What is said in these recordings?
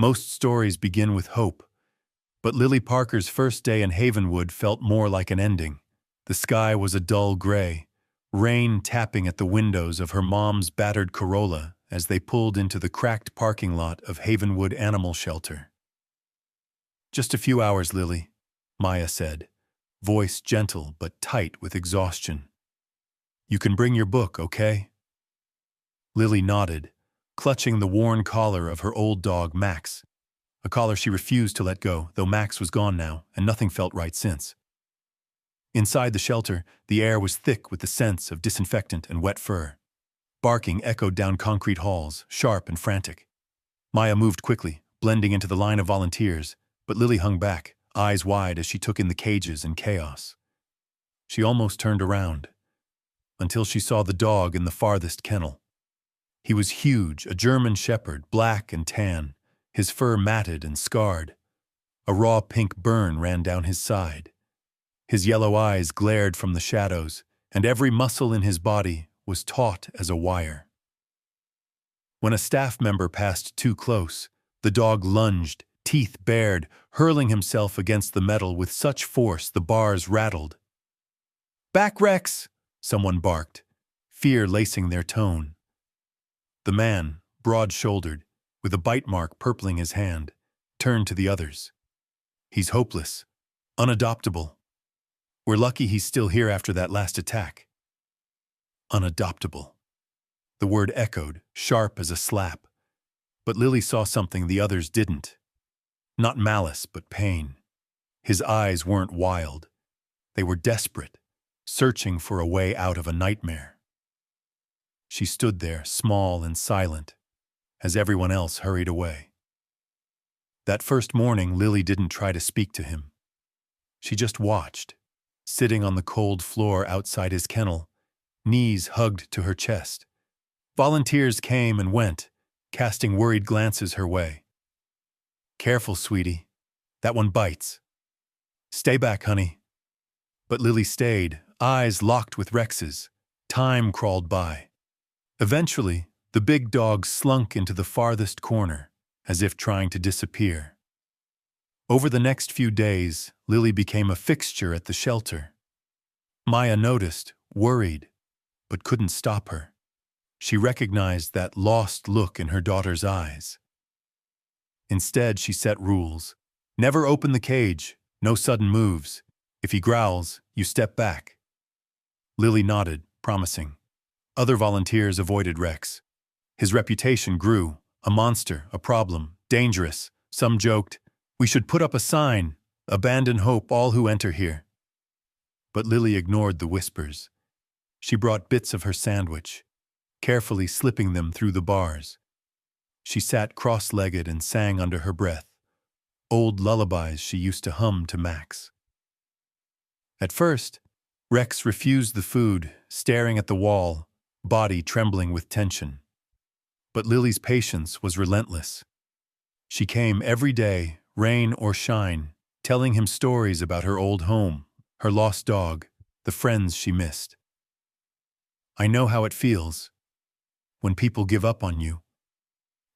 Most stories begin with hope, but Lily Parker's first day in Havenwood felt more like an ending. The sky was a dull gray, rain tapping at the windows of her mom's battered Corolla as they pulled into the cracked parking lot of Havenwood Animal Shelter. "Just a few hours, Lily," Maya said, voice gentle but tight with exhaustion. "You can bring your book, okay?" Lily nodded, clutching the worn collar of her old dog, Max, a collar she refused to let go, though Max was gone now, and nothing felt right since. Inside the shelter, the air was thick with the scents of disinfectant and wet fur. Barking echoed down concrete halls, sharp and frantic. Maya moved quickly, blending into the line of volunteers, but Lily hung back, eyes wide as she took in the cages and chaos. She almost turned around, until she saw the dog in the farthest kennel. He was huge, a German shepherd, black and tan, his fur matted and scarred. A raw pink burn ran down his side. His yellow eyes glared from the shadows, and every muscle in his body was taut as a wire. When a staff member passed too close, the dog lunged, teeth bared, hurling himself against the metal with such force the bars rattled. "Back, Rex!" someone barked, fear lacing their tone. The man, broad-shouldered, with a bite mark purpling his hand, turned to the others. "He's hopeless, unadoptable. We're lucky he's still here after that last attack." Unadoptable. The word echoed, sharp as a slap. But Lily saw something the others didn't. Not malice, but pain. His eyes weren't wild. They were desperate, searching for a way out of a nightmare. She stood there, small and silent, as everyone else hurried away. That first morning, Lily didn't try to speak to him. She just watched, sitting on the cold floor outside his kennel, knees hugged to her chest. Volunteers came and went, casting worried glances her way. "Careful, sweetie. That one bites. Stay back, honey." But Lily stayed, eyes locked with Rex's. Time crawled by. Eventually, the big dog slunk into the farthest corner, as if trying to disappear. Over the next few days, Lily became a fixture at the shelter. Maya noticed, worried, but couldn't stop her. She recognized that lost look in her daughter's eyes. Instead, she set rules. Never open the cage, no sudden moves. If he growls, you step back. Lily nodded, promising. Other volunteers avoided Rex. His reputation grew, a monster, a problem, dangerous. Some joked, "We should put up a sign, abandon hope all who enter here." But Lily ignored the whispers. She brought bits of her sandwich, carefully slipping them through the bars. She sat cross-legged and sang under her breath, old lullabies she used to hum to Max. At first, Rex refused the food, staring at the wall, body trembling with tension. But Lily's patience was relentless. She came every day, rain or shine, telling him stories about her old home, her lost dog, the friends she missed. "I know how it feels, when people give up on you."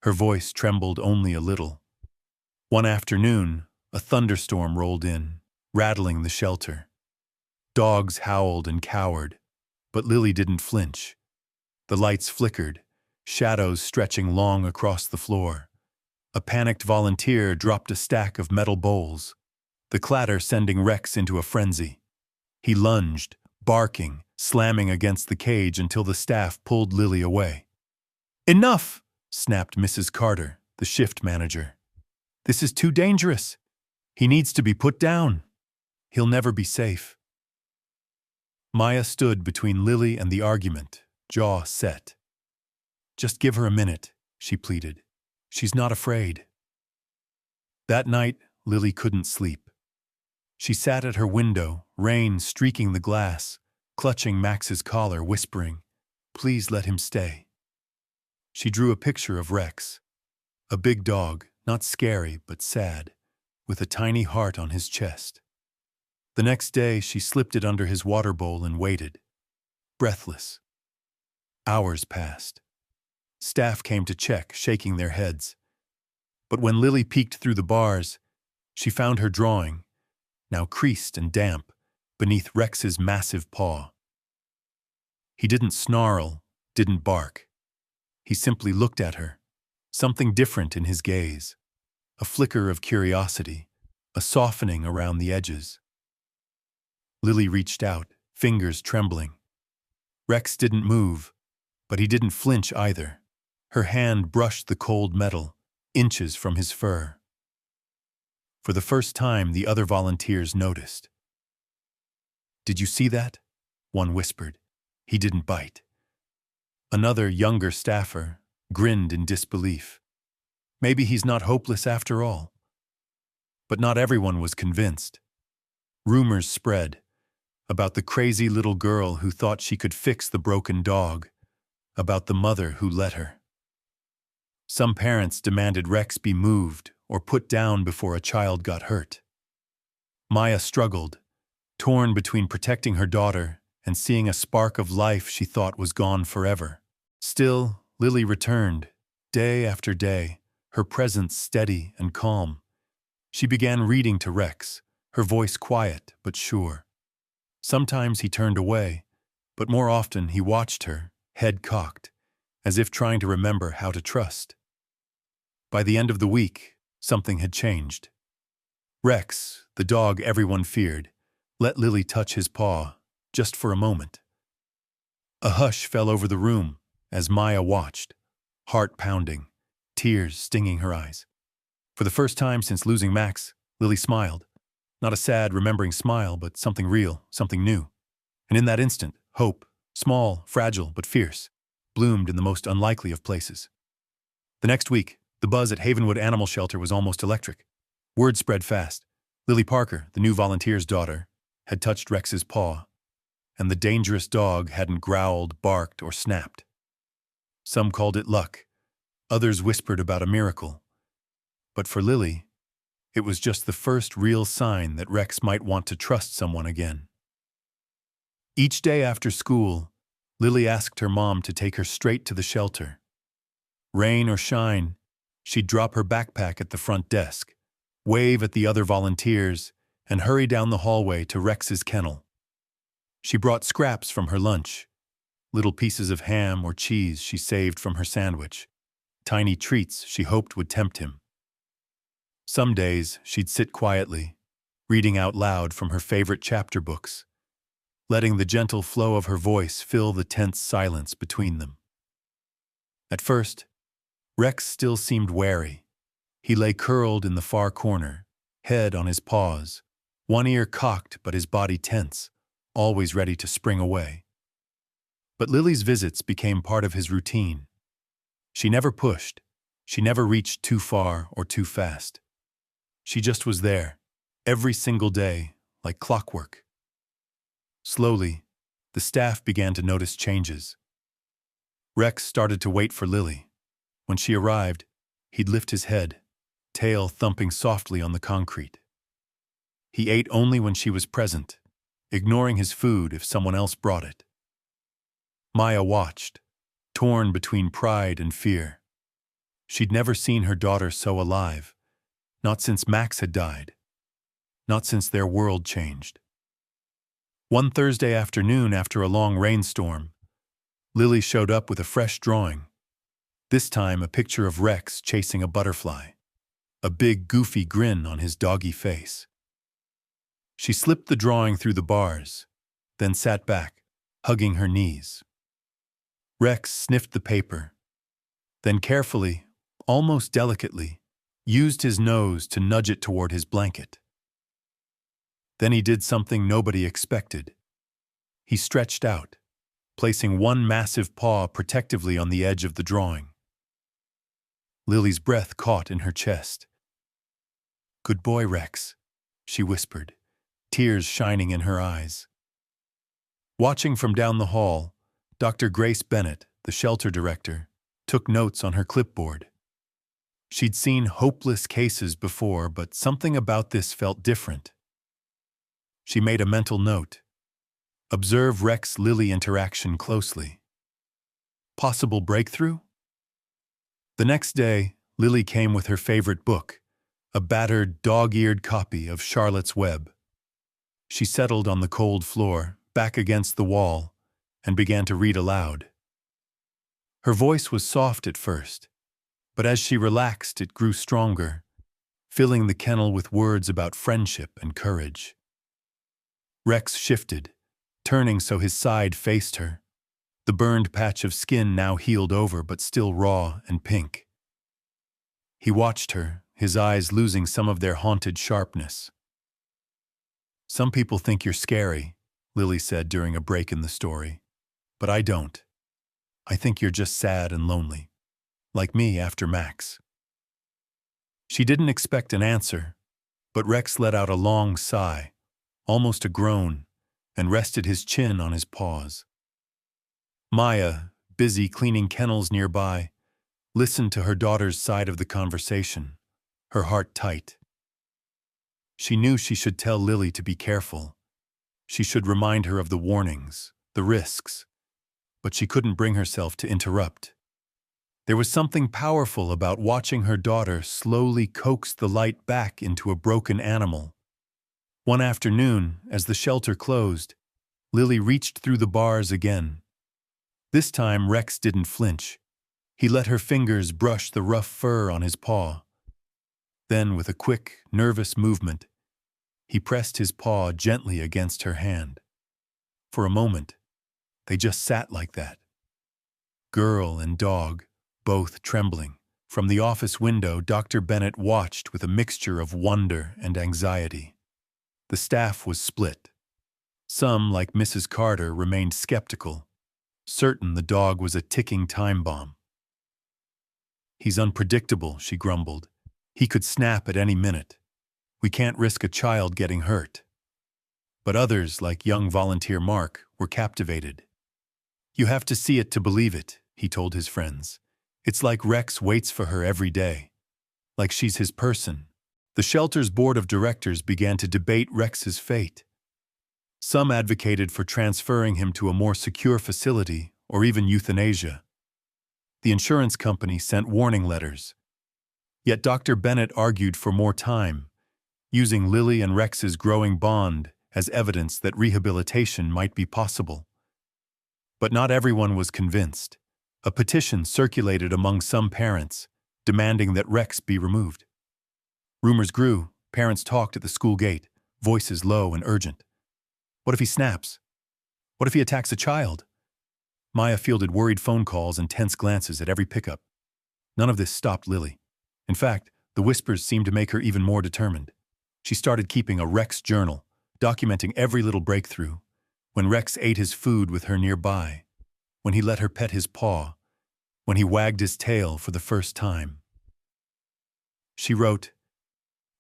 Her voice trembled only a little. One afternoon, a thunderstorm rolled in, rattling the shelter. Dogs howled and cowered, but Lily didn't flinch. The lights flickered, shadows stretching long across the floor. A panicked volunteer dropped a stack of metal bowls, the clatter sending Rex into a frenzy. He lunged, barking, slamming against the cage until the staff pulled Lily away. "Enough!" snapped Mrs. Carter, the shift manager. "This is too dangerous. He needs to be put down. He'll never be safe." Maya stood between Lily and the argument, jaw set. "Just give her a minute," she pleaded. "She's not afraid." That night, Lily couldn't sleep. She sat at her window, rain streaking the glass, clutching Max's collar, whispering, "Please let him stay." She drew a picture of Rex, a big dog, not scary but sad, with a tiny heart on his chest. The next day, she slipped it under his water bowl and waited, breathless. Hours passed. Staff came to check, shaking their heads. But when Lily peeked through the bars, she found her drawing, now creased and damp, beneath Rex's massive paw. He didn't snarl, didn't bark. He simply looked at her, something different in his gaze, a flicker of curiosity, a softening around the edges. Lily reached out, fingers trembling. Rex didn't move, but he didn't flinch either. Her hand brushed the cold metal, inches from his fur. For the first time, the other volunteers noticed. "Did you see that?" one whispered. "He didn't bite." Another, younger staffer grinned in disbelief. Maybe he's not hopeless after all. But not everyone was convinced. Rumors spread about the crazy little girl who thought she could fix the broken dog, about the mother who let her. Some parents demanded Rex be moved or put down before a child got hurt. Maya struggled, torn between protecting her daughter and seeing a spark of life she thought was gone forever. Still, Lily returned, day after day, her presence steady and calm. She began reading to Rex, her voice quiet but sure. Sometimes he turned away, but more often he watched her, head cocked, as if trying to remember how to trust. By the end of the week, something had changed. Rex, the dog everyone feared, let Lily touch his paw, just for a moment. A hush fell over the room as Maya watched, heart pounding, tears stinging her eyes. For the first time since losing Max, Lily smiled. Not a sad, remembering smile, but something real, something new. And in that instant, hope, small, fragile, but fierce, bloomed in the most unlikely of places. The next week, the buzz at Havenwood Animal Shelter was almost electric. Word spread fast. Lily Parker, the new volunteer's daughter, had touched Rex's paw, and the dangerous dog hadn't growled, barked, or snapped. Some called it luck. Others whispered about a miracle. But for Lily, it was just the first real sign that Rex might want to trust someone again. Each day after school, Lily asked her mom to take her straight to the shelter. Rain or shine, she'd drop her backpack at the front desk, wave at the other volunteers, and hurry down the hallway to Rex's kennel. She brought scraps from her lunch, little pieces of ham or cheese she saved from her sandwich, tiny treats she hoped would tempt him. Some days, she'd sit quietly, reading out loud from her favorite chapter books, letting the gentle flow of her voice fill the tense silence between them. At first, Rex still seemed wary. He lay curled in the far corner, head on his paws, one ear cocked but his body tense, always ready to spring away. But Lily's visits became part of his routine. She never pushed. She never reached too far or too fast. She just was there, every single day, like clockwork. Slowly, the staff began to notice changes. Rex started to wait for Lily. When she arrived, he'd lift his head, tail thumping softly on the concrete. He ate only when she was present, ignoring his food if someone else brought it. Maya watched, torn between pride and fear. She'd never seen her daughter so alive, not since Max had died, not since their world changed. One Thursday afternoon after a long rainstorm, Lily showed up with a fresh drawing, this time a picture of Rex chasing a butterfly, a big goofy grin on his doggy face. She slipped the drawing through the bars, then sat back, hugging her knees. Rex sniffed the paper, then carefully, almost delicately, used his nose to nudge it toward his blanket. Then he did something nobody expected. He stretched out, placing one massive paw protectively on the edge of the drawing. Lily's breath caught in her chest. "Good boy, Rex," she whispered, tears shining in her eyes. Watching from down the hall, Dr. Grace Bennett, the shelter director, took notes on her clipboard. She'd seen hopeless cases before, but something about this felt different. She made a mental note. Observe Rex-Lily interaction closely. Possible breakthrough? The next day, Lily came with her favorite book, a battered, dog-eared copy of Charlotte's Web. She settled on the cold floor, back against the wall, and began to read aloud. Her voice was soft at first, but as she relaxed it grew stronger, filling the kennel with words about friendship and courage. Rex shifted, turning so his side faced her, the burned patch of skin now healed over but still raw and pink. He watched her, his eyes losing some of their haunted sharpness. "Some people think you're scary," Lily said during a break in the story, "but I don't. I think you're just sad and lonely, like me after Max." She didn't expect an answer, but Rex let out a long sigh, almost a groan, and rested his chin on his paws. Maya, busy cleaning kennels nearby, listened to her daughter's side of the conversation, her heart tight. She knew she should tell Lily to be careful. She should remind her of the warnings, the risks, but she couldn't bring herself to interrupt. There was something powerful about watching her daughter slowly coax the light back into a broken animal. One afternoon, as the shelter closed, Lily reached through the bars again. This time Rex didn't flinch. He let her fingers brush the rough fur on his paw. Then, with a quick, nervous movement, he pressed his paw gently against her hand. For a moment, they just sat like that. Girl and dog, both trembling. From the office window, Dr. Bennett watched with a mixture of wonder and anxiety. The staff was split. Some, like Mrs. Carter, remained skeptical, certain the dog was a ticking time bomb. "He's unpredictable," she grumbled. "He could snap at any minute. We can't risk a child getting hurt." But others, like young volunteer Mark, were captivated. "You have to see it to believe it," he told his friends. "It's like Rex waits for her every day. Like she's his person." The shelter's board of directors began to debate Rex's fate. Some advocated for transferring him to a more secure facility or even euthanasia. The insurance company sent warning letters. Yet Dr. Bennett argued for more time, using Lily and Rex's growing bond as evidence that rehabilitation might be possible. But not everyone was convinced. A petition circulated among some parents, demanding that Rex be removed. Rumors grew, parents talked at the school gate, voices low and urgent. What if he snaps? What if he attacks a child? Maya fielded worried phone calls and tense glances at every pickup. None of this stopped Lily. In fact, the whispers seemed to make her even more determined. She started keeping a Rex journal, documenting every little breakthrough. When Rex ate his food with her nearby, when he let her pet his paw, when he wagged his tail for the first time. She wrote,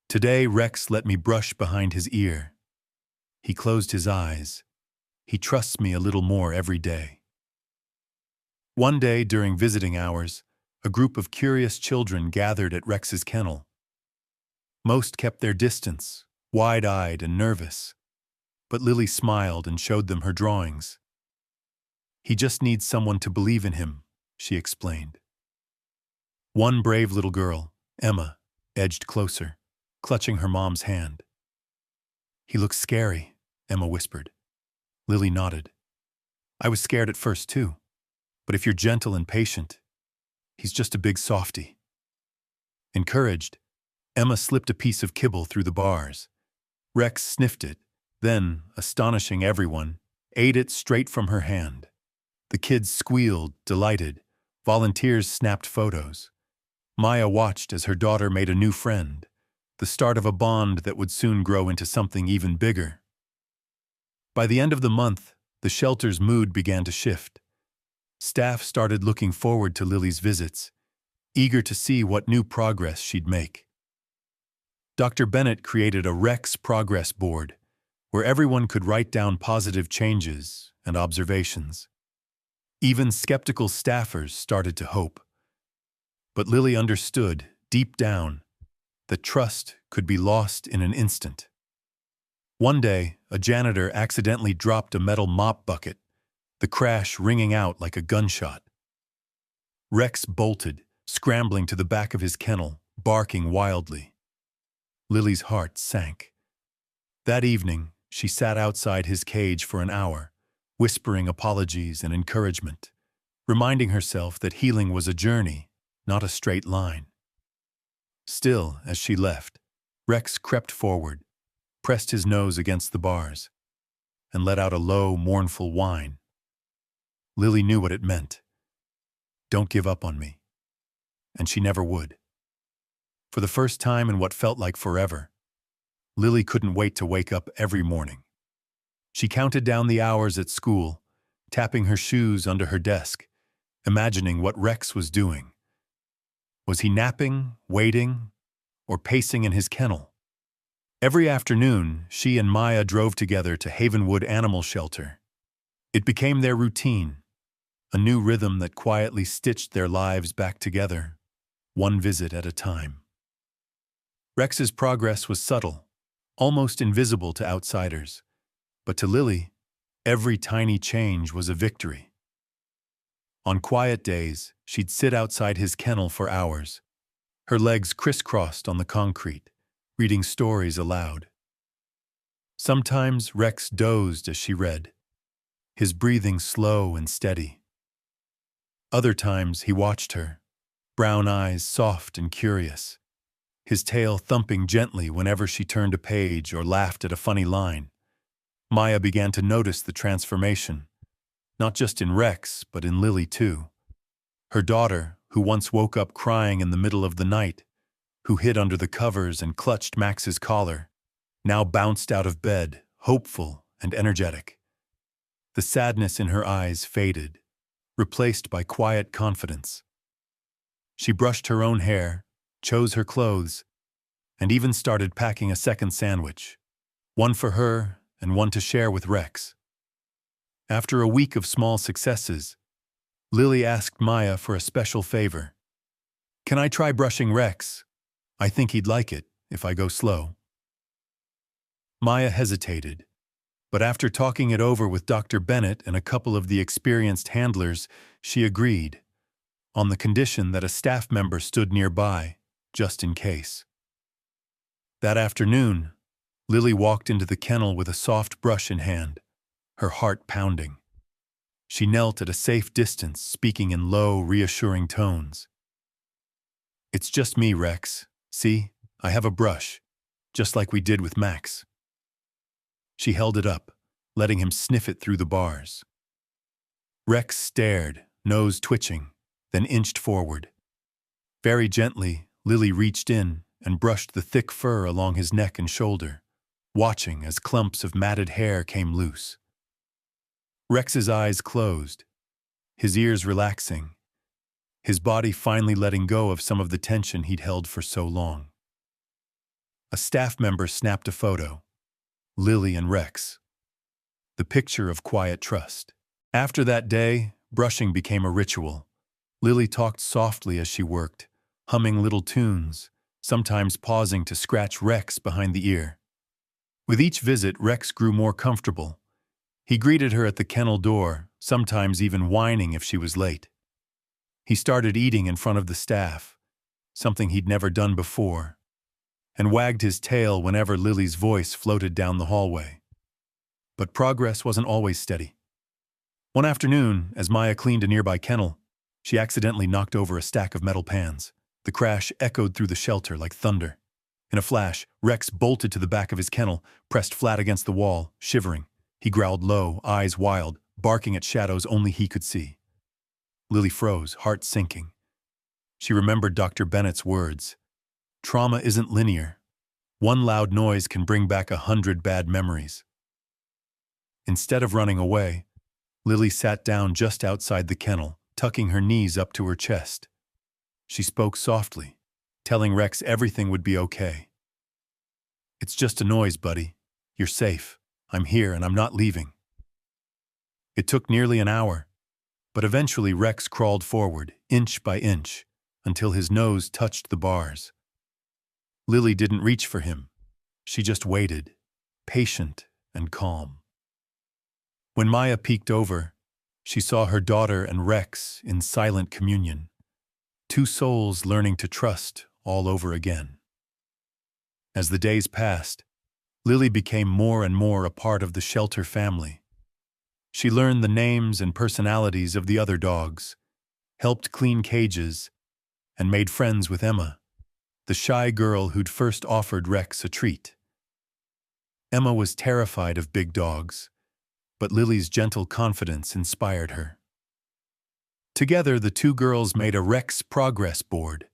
"Today Rex let me brush behind his ear. He closed his eyes. He trusts me a little more every day." One day during visiting hours, a group of curious children gathered at Rex's kennel. Most kept their distance, wide-eyed and nervous, but Lily smiled and showed them her drawings. "He just needs someone to believe in him," she explained. One brave little girl, Emma, edged closer, clutching her mom's hand. "He looks scary," Emma whispered. Lily nodded. "I was scared at first too, but if you're gentle and patient, he's just a big softy." Encouraged, Emma slipped a piece of kibble through the bars. Rex sniffed it, then, astonishing everyone, ate it straight from her hand. The kids squealed, delighted. Volunteers snapped photos. Maya watched as her daughter made a new friend, the start of a bond that would soon grow into something even bigger. By the end of the month, the shelter's mood began to shift. Staff started looking forward to Lily's visits, eager to see what new progress she'd make. Dr. Bennett created a Rex progress board, where everyone could write down positive changes and observations. Even skeptical staffers started to hope. But Lily understood, deep down, that trust could be lost in an instant. One day, a janitor accidentally dropped a metal mop bucket, the crash ringing out like a gunshot. Rex bolted, scrambling to the back of his kennel, barking wildly. Lily's heart sank. That evening, she sat outside his cage for an hour, whispering apologies and encouragement, reminding herself that healing was a journey, not a straight line. Still, as she left, Rex crept forward, pressed his nose against the bars, and let out a low, mournful whine. Lily knew what it meant. Don't give up on me. And she never would. For the first time in what felt like forever, Lily couldn't wait to wake up every morning. She counted down the hours at school, tapping her shoes under her desk, imagining what Rex was doing. Was he napping, waiting, or pacing in his kennel? Every afternoon, she and Maya drove together to Havenwood Animal Shelter. It became their routine, a new rhythm that quietly stitched their lives back together, one visit at a time. Rex's progress was subtle, almost invisible to outsiders, but to Lily, every tiny change was a victory. On quiet days, she'd sit outside his kennel for hours, her legs crisscrossed on the concrete, reading stories aloud. Sometimes Rex dozed as she read, his breathing slow and steady. Other times he watched her, brown eyes soft and curious, his tail thumping gently whenever she turned a page or laughed at a funny line. Maya began to notice the transformation, not just in Rex, but in Lily too. Her daughter, who once woke up crying in the middle of the night, who hid under the covers and clutched Max's collar, now bounced out of bed, hopeful and energetic. The sadness in her eyes faded, replaced by quiet confidence. She brushed her own hair, chose her clothes, and even started packing a second sandwich, one for her and one to share with Rex. After a week of small successes, Lily asked Maya for a special favor. "Can I try brushing Rex? I think he'd like it if I go slow." Maya hesitated, but after talking it over with Dr. Bennett and a couple of the experienced handlers, she agreed, on the condition that a staff member stood nearby, just in case. That afternoon, Lily walked into the kennel with a soft brush in hand, her heart pounding. She knelt at a safe distance, speaking in low, reassuring tones. "It's just me, Rex. See, I have a brush, just like we did with Max." She held it up, letting him sniff it through the bars. Rex stared, nose twitching, then inched forward. Very gently, Lily reached in and brushed the thick fur along his neck and shoulder, watching as clumps of matted hair came loose. Rex's eyes closed, his ears relaxing, his body finally letting go of some of the tension he'd held for so long. A staff member snapped a photo, Lily and Rex, the picture of quiet trust. After that day, brushing became a ritual. Lily talked softly as she worked, humming little tunes, sometimes pausing to scratch Rex behind the ear. With each visit, Rex grew more comfortable. He greeted her at the kennel door, sometimes even whining if she was late. He started eating in front of the staff, something he'd never done before, and wagged his tail whenever Lily's voice floated down the hallway. But progress wasn't always steady. One afternoon, as Maya cleaned a nearby kennel, she accidentally knocked over a stack of metal pans. The crash echoed through the shelter like thunder. In a flash, Rex bolted to the back of his kennel, pressed flat against the wall, shivering. He growled low, eyes wild, barking at shadows only he could see. Lily froze, heart sinking. She remembered Dr. Bennett's words. Trauma isn't linear. One loud noise can bring back 100 bad memories. Instead of running away, Lily sat down just outside the kennel, tucking her knees up to her chest. She spoke softly, telling Rex everything would be okay. "It's just a noise, buddy. You're safe. I'm here and I'm not leaving." It took nearly an hour, but eventually Rex crawled forward, inch by inch, until his nose touched the bars. Lily didn't reach for him. She just waited, patient and calm. When Maya peeked over, she saw her daughter and Rex in silent communion. two souls learning to trust all over again. As the days passed, Lily became more and more a part of the shelter family. She learned the names and personalities of the other dogs, helped clean cages, and made friends with Emma, the shy girl who'd first offered Rex a treat. Emma was terrified of big dogs, but Lily's gentle confidence inspired her. Together, the two girls made a Rex progress board,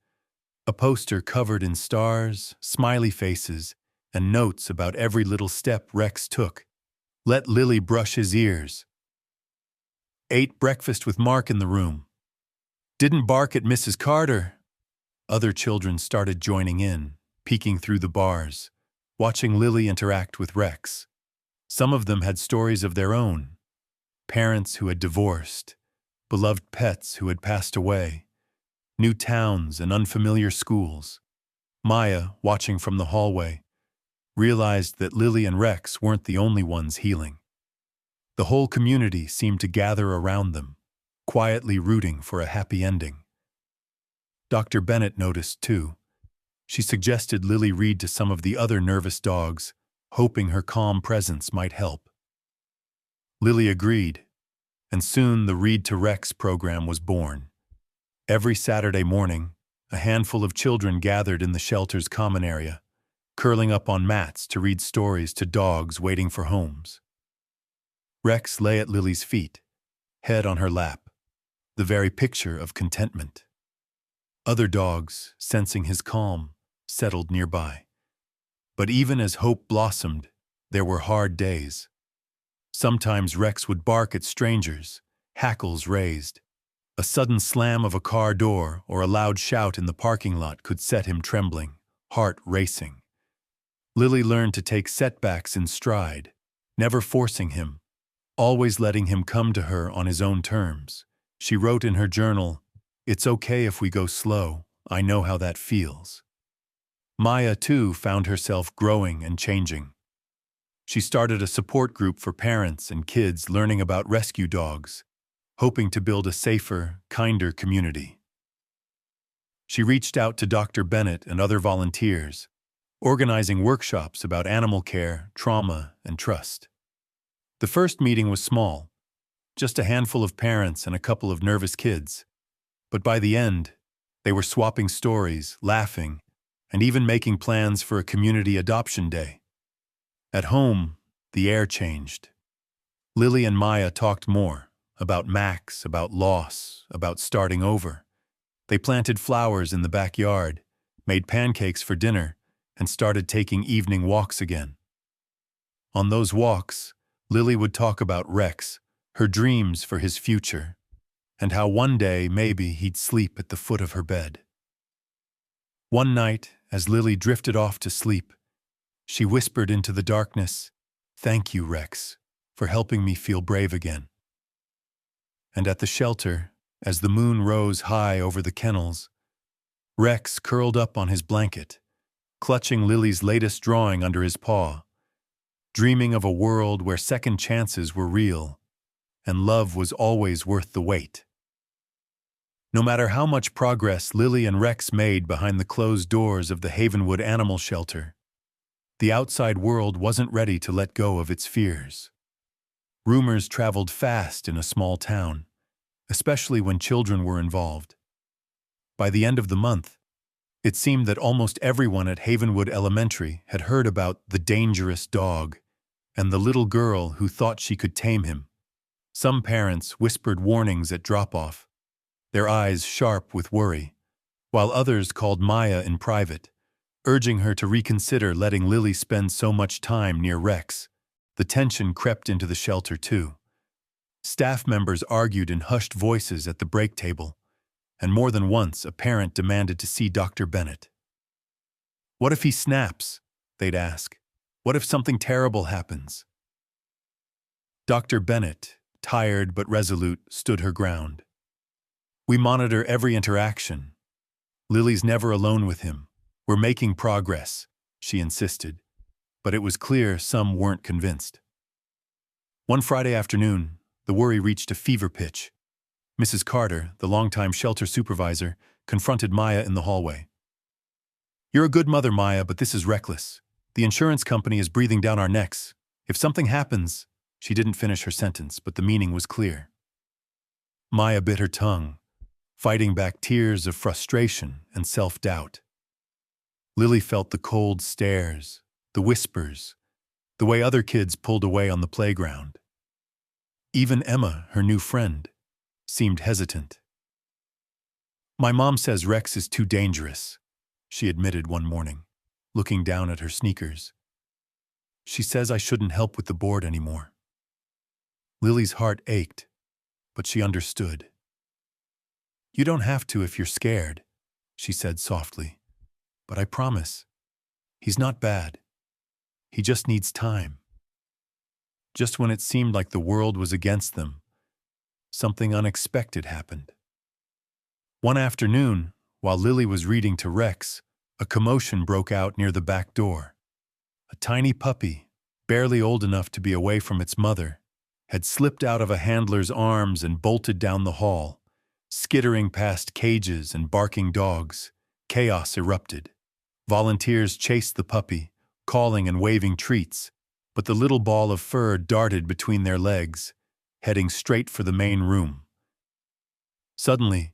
a poster covered in stars, smiley faces, and notes about every little step Rex took. Let Lily brush his ears. Ate breakfast with Mark in the room. Didn't bark at Mrs. Carter. Other children started joining in, peeking through the bars, watching Lily interact with Rex. Some of them had stories of their own, parents who had divorced, beloved pets who had passed away, new towns and unfamiliar schools. Maya, watching from the hallway, realized that Lily and Rex weren't the only ones healing. The whole community seemed to gather around them, quietly rooting for a happy ending. Dr. Bennett noticed too. She suggested Lily read to some of the other nervous dogs, hoping her calm presence might help. Lily agreed, and soon the Read to Rex program was born. Every Saturday morning, a handful of children gathered in the shelter's common area, curling up on mats to read stories to dogs waiting for homes. Rex lay at Lily's feet, head on her lap, the very picture of contentment. Other dogs, sensing his calm, settled nearby. But even as hope blossomed, there were hard days. Sometimes Rex would bark at strangers, hackles raised. A sudden slam of a car door or a loud shout in the parking lot could set him trembling, heart racing. Lily learned to take setbacks in stride, never forcing him, always letting him come to her on his own terms. She wrote in her journal, "It's okay if we go slow, I know how that feels." Maya, too, found herself growing and changing. She started a support group for parents and kids learning about rescue dogs, hoping to build a safer, kinder community. She reached out to Dr. Bennett and other volunteers, organizing workshops about animal care, trauma, and trust. The first meeting was small, just a handful of parents and a couple of nervous kids. But by the end, they were swapping stories, laughing, and even making plans for a community adoption day. At home, the air changed. Lily and Maya talked more about Max, about loss, about starting over. They planted flowers in the backyard, made pancakes for dinner, and started taking evening walks again. On those walks, Lily would talk about Rex, her dreams for his future, and how one day maybe he'd sleep at the foot of her bed. One night, as Lily drifted off to sleep, she whispered into the darkness, "Thank you, Rex, for helping me feel brave again." And at the shelter, as the moon rose high over the kennels, Rex curled up on his blanket, clutching Lily's latest drawing under his paw, dreaming of a world where second chances were real, and love was always worth the wait. No matter how much progress Lily and Rex made behind the closed doors of the Havenwood Animal Shelter, the outside world wasn't ready to let go of its fears. Rumors traveled fast in a small town, especially when children were involved. By the end of the month, it seemed that almost everyone at Havenwood Elementary had heard about the dangerous dog and the little girl who thought she could tame him. Some parents whispered warnings at drop-off, their eyes sharp with worry, while others called Maya in private, urging her to reconsider letting Lily spend so much time near Rex. The tension crept into the shelter too. Staff members argued in hushed voices at the break table, and more than once a parent demanded to see Dr. Bennett. "What if he snaps?" they'd ask. "What if something terrible happens?" Dr. Bennett, tired but resolute, stood her ground. "We monitor every interaction. Lily's never alone with him. We're making progress," she insisted, but it was clear some weren't convinced. One Friday afternoon, the worry reached a fever pitch. Mrs. Carter, the longtime shelter supervisor, confronted Maya in the hallway. "You're a good mother, Maya, but this is reckless. The insurance company is breathing down our necks. If something happens—" She didn't finish her sentence, but the meaning was clear. Maya bit her tongue, fighting back tears of frustration and self-doubt. Lily felt the cold stares, the whispers, the way other kids pulled away on the playground. Even Emma, her new friend, seemed hesitant. "My mom says Rex is too dangerous," she admitted one morning, looking down at her sneakers. "She says I shouldn't help with the board anymore." Lily's heart ached, but she understood. "You don't have to if you're scared," she said softly. "But I promise, he's not bad. He just needs time." Just when it seemed like the world was against them, something unexpected happened. One afternoon, while Lily was reading to Rex, a commotion broke out near the back door. A tiny puppy, barely old enough to be away from its mother, had slipped out of a handler's arms and bolted down the hall. Skittering past cages and barking dogs, chaos erupted. Volunteers chased the puppy, calling and waving treats, but the little ball of fur darted between their legs, heading straight for the main room. Suddenly,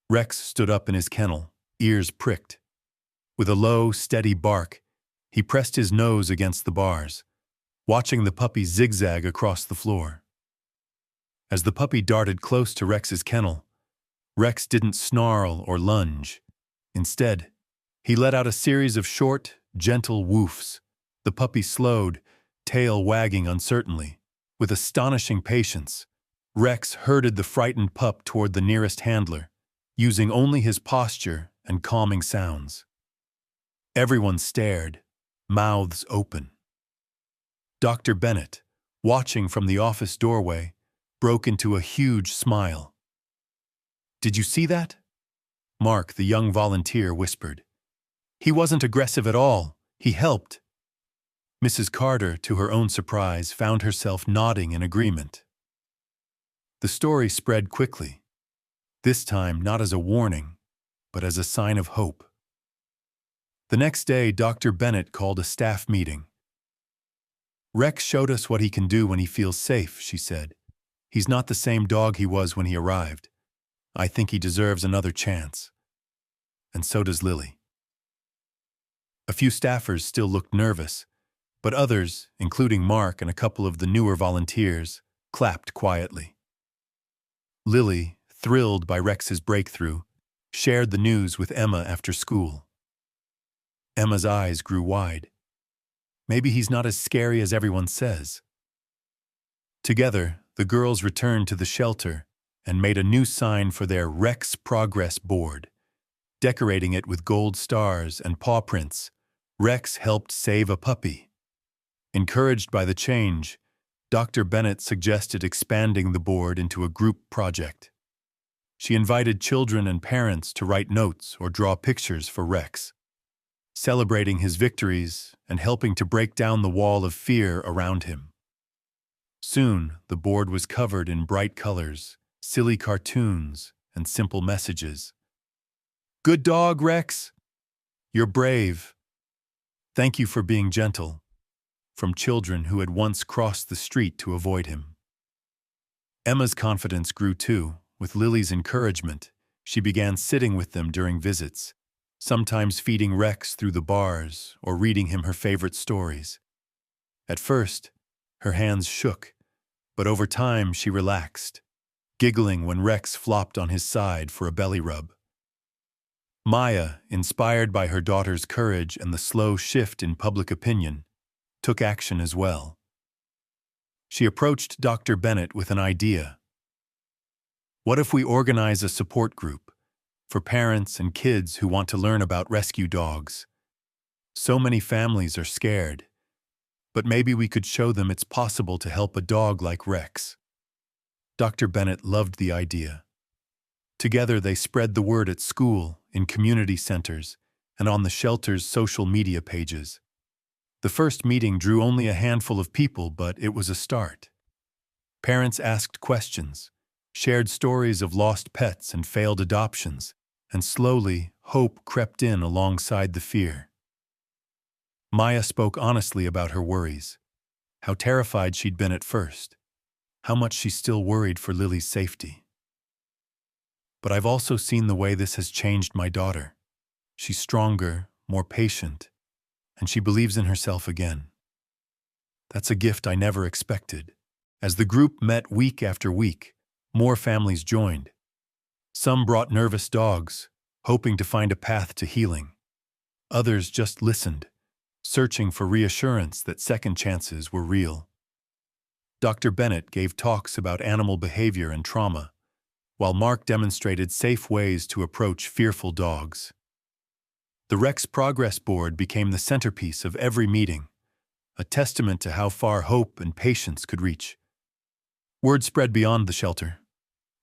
Rex stood up in his kennel, ears pricked. With a low, steady bark, he pressed his nose against the bars, watching the puppy zigzag across the floor. As the puppy darted close to Rex's kennel, Rex didn't snarl or lunge. Instead, he let out a series of short, gentle woofs. The puppy slowed, tail wagging uncertainly. With astonishing patience, Rex herded the frightened pup toward the nearest handler, using only his posture and calming sounds. Everyone stared, mouths open. Dr. Bennett, watching from the office doorway, broke into a huge smile. "Did you see that?" Mark, the young volunteer, whispered. "He wasn't aggressive at all. He helped." Mrs. Carter, to her own surprise, found herself nodding in agreement. The story spread quickly, this time not as a warning, but as a sign of hope. The next day, Dr. Bennett called a staff meeting. "Rex showed us what he can do when he feels safe," she said. "He's not the same dog he was when he arrived. I think he deserves another chance." And so does Lily. A few staffers still looked nervous, but others, including Mark and a couple of the newer volunteers, clapped quietly. Lily, thrilled by Rex's breakthrough, shared the news with Emma after school. Emma's eyes grew wide. Maybe he's not as scary as everyone says. Together, the girls returned to the shelter and made a new sign for their Rex Progress board. Decorating it with gold stars and paw prints, Rex helped save a puppy. Encouraged by the change, Dr. Bennett suggested expanding the board into a group project. She invited children and parents to write notes or draw pictures for Rex, celebrating his victories and helping to break down the wall of fear around him. Soon, the board was covered in bright colors, silly cartoons, and simple messages. "Good dog, Rex. You're brave. Thank you for being gentle," from children who had once crossed the street to avoid him. Emma's confidence grew too. With Lily's encouragement, she began sitting with them during visits, sometimes feeding Rex through the bars or reading him her favorite stories. At first, her hands shook, but over time she relaxed, giggling when Rex flopped on his side for a belly rub. Maya, inspired by her daughter's courage and the slow shift in public opinion, took action as well. She approached Dr. Bennett with an idea. "What if we organize a support group for parents and kids who want to learn about rescue dogs? So many families are scared, but maybe we could show them it's possible to help a dog like Rex." Dr. Bennett loved the idea. Together they spread the word at school, in community centers, and on the shelter's social media pages. The first meeting drew only a handful of people, but it was a start. Parents asked questions, shared stories of lost pets and failed adoptions, and slowly hope crept in alongside the fear. Maya spoke honestly about her worries, how terrified she'd been at first, how much she still worried for Lily's safety. But I've also seen the way this has changed my daughter. She's stronger, more patient, and she believes in herself again. That's a gift I never expected. As the group met week after week, more families joined. Some brought nervous dogs, hoping to find a path to healing. Others just listened, searching for reassurance that second chances were real. Dr. Bennett gave talks about animal behavior and trauma, while Mark demonstrated safe ways to approach fearful dogs. The Rex Progress Board became the centerpiece of every meeting, a testament to how far hope and patience could reach. Word spread beyond the shelter.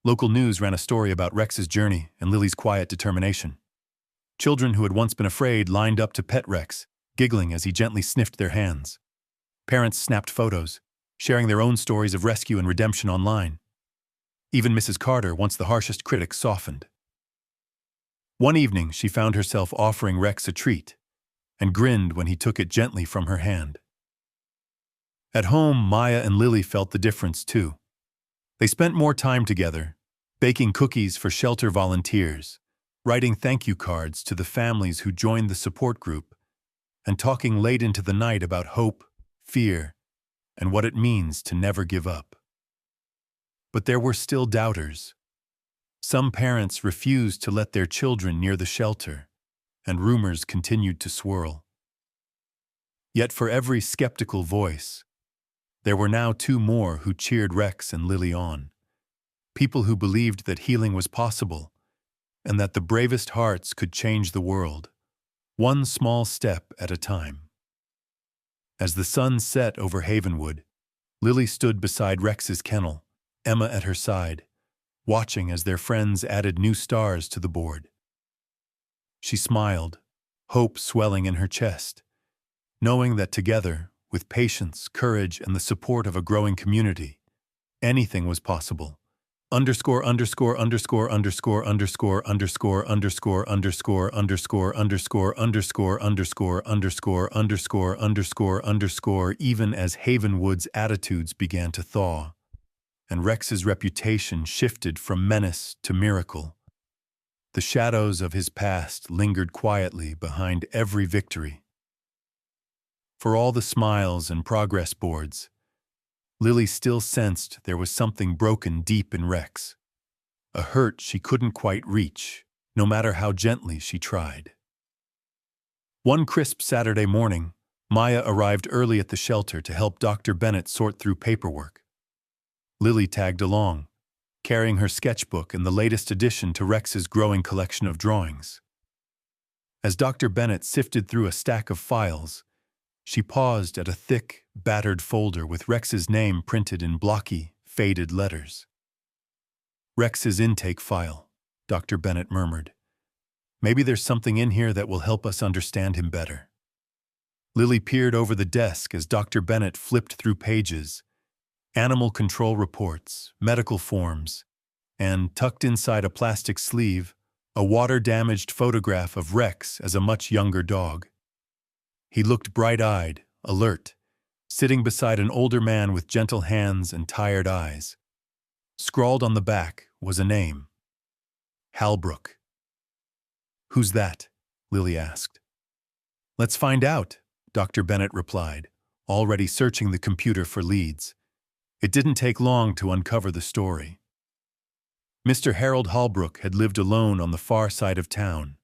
Local news ran a story about Rex's journey and Lily's quiet determination. Children who had once been afraid lined up to pet Rex, giggling as he gently sniffed their hands. Parents snapped photos, sharing their own stories of rescue and redemption online. Even Mrs. Carter, once the harshest critic, softened. One evening, she found herself offering Rex a treat, and grinned when he took it gently from her hand. At home, Maya and Lily felt the difference too. They spent more time together, baking cookies for shelter volunteers, writing thank you cards to the families who joined the support group, and talking late into the night about hope, fear, and what it means to never give up. But there were still doubters. Some parents refused to let their children near the shelter, and rumors continued to swirl. Yet for every skeptical voice, there were now two more who cheered Rex and Lily on. People who believed that healing was possible, and that the bravest hearts could change the world, one small step at a time. As the sun set over Havenwood, Lily stood beside Rex's kennel, Emma at her side, watching as their friends added new stars to the board. She smiled, hope swelling in her chest, knowing that together, with patience, courage, and the support of a growing community, anything was possible. Underscore underscore underscore underscore underscore underscore underscore underscore underscore underscore underscore underscore underscore underscore underscore underscore even as Havenwood's attitudes began to thaw, and Rex's reputation shifted from menace to miracle. The shadows of his past lingered quietly behind every victory. For all the smiles and progress boards, Lily still sensed there was something broken deep in Rex, a hurt she couldn't quite reach, no matter how gently she tried. One crisp Saturday morning, Maya arrived early at the shelter to help Dr. Bennett sort through paperwork. Lily tagged along, carrying her sketchbook and the latest addition to Rex's growing collection of drawings. As Dr. Bennett sifted through a stack of files, she paused at a thick, battered folder with Rex's name printed in blocky, faded letters. "Rex's intake file," Dr. Bennett murmured. "Maybe there's something in here that will help us understand him better." Lily peered over the desk as Dr. Bennett flipped through pages, animal control reports, medical forms, and, tucked inside a plastic sleeve, a water-damaged photograph of Rex as a much younger dog. He looked bright-eyed, alert, sitting beside an older man with gentle hands and tired eyes. Scrawled on the back was a name: Halbrook. "Who's that?" Lily asked. "Let's find out," Dr. Bennett replied, already searching the computer for leads. It didn't take long to uncover the story. Mr. Harold Halbrook had lived alone on the far side of town,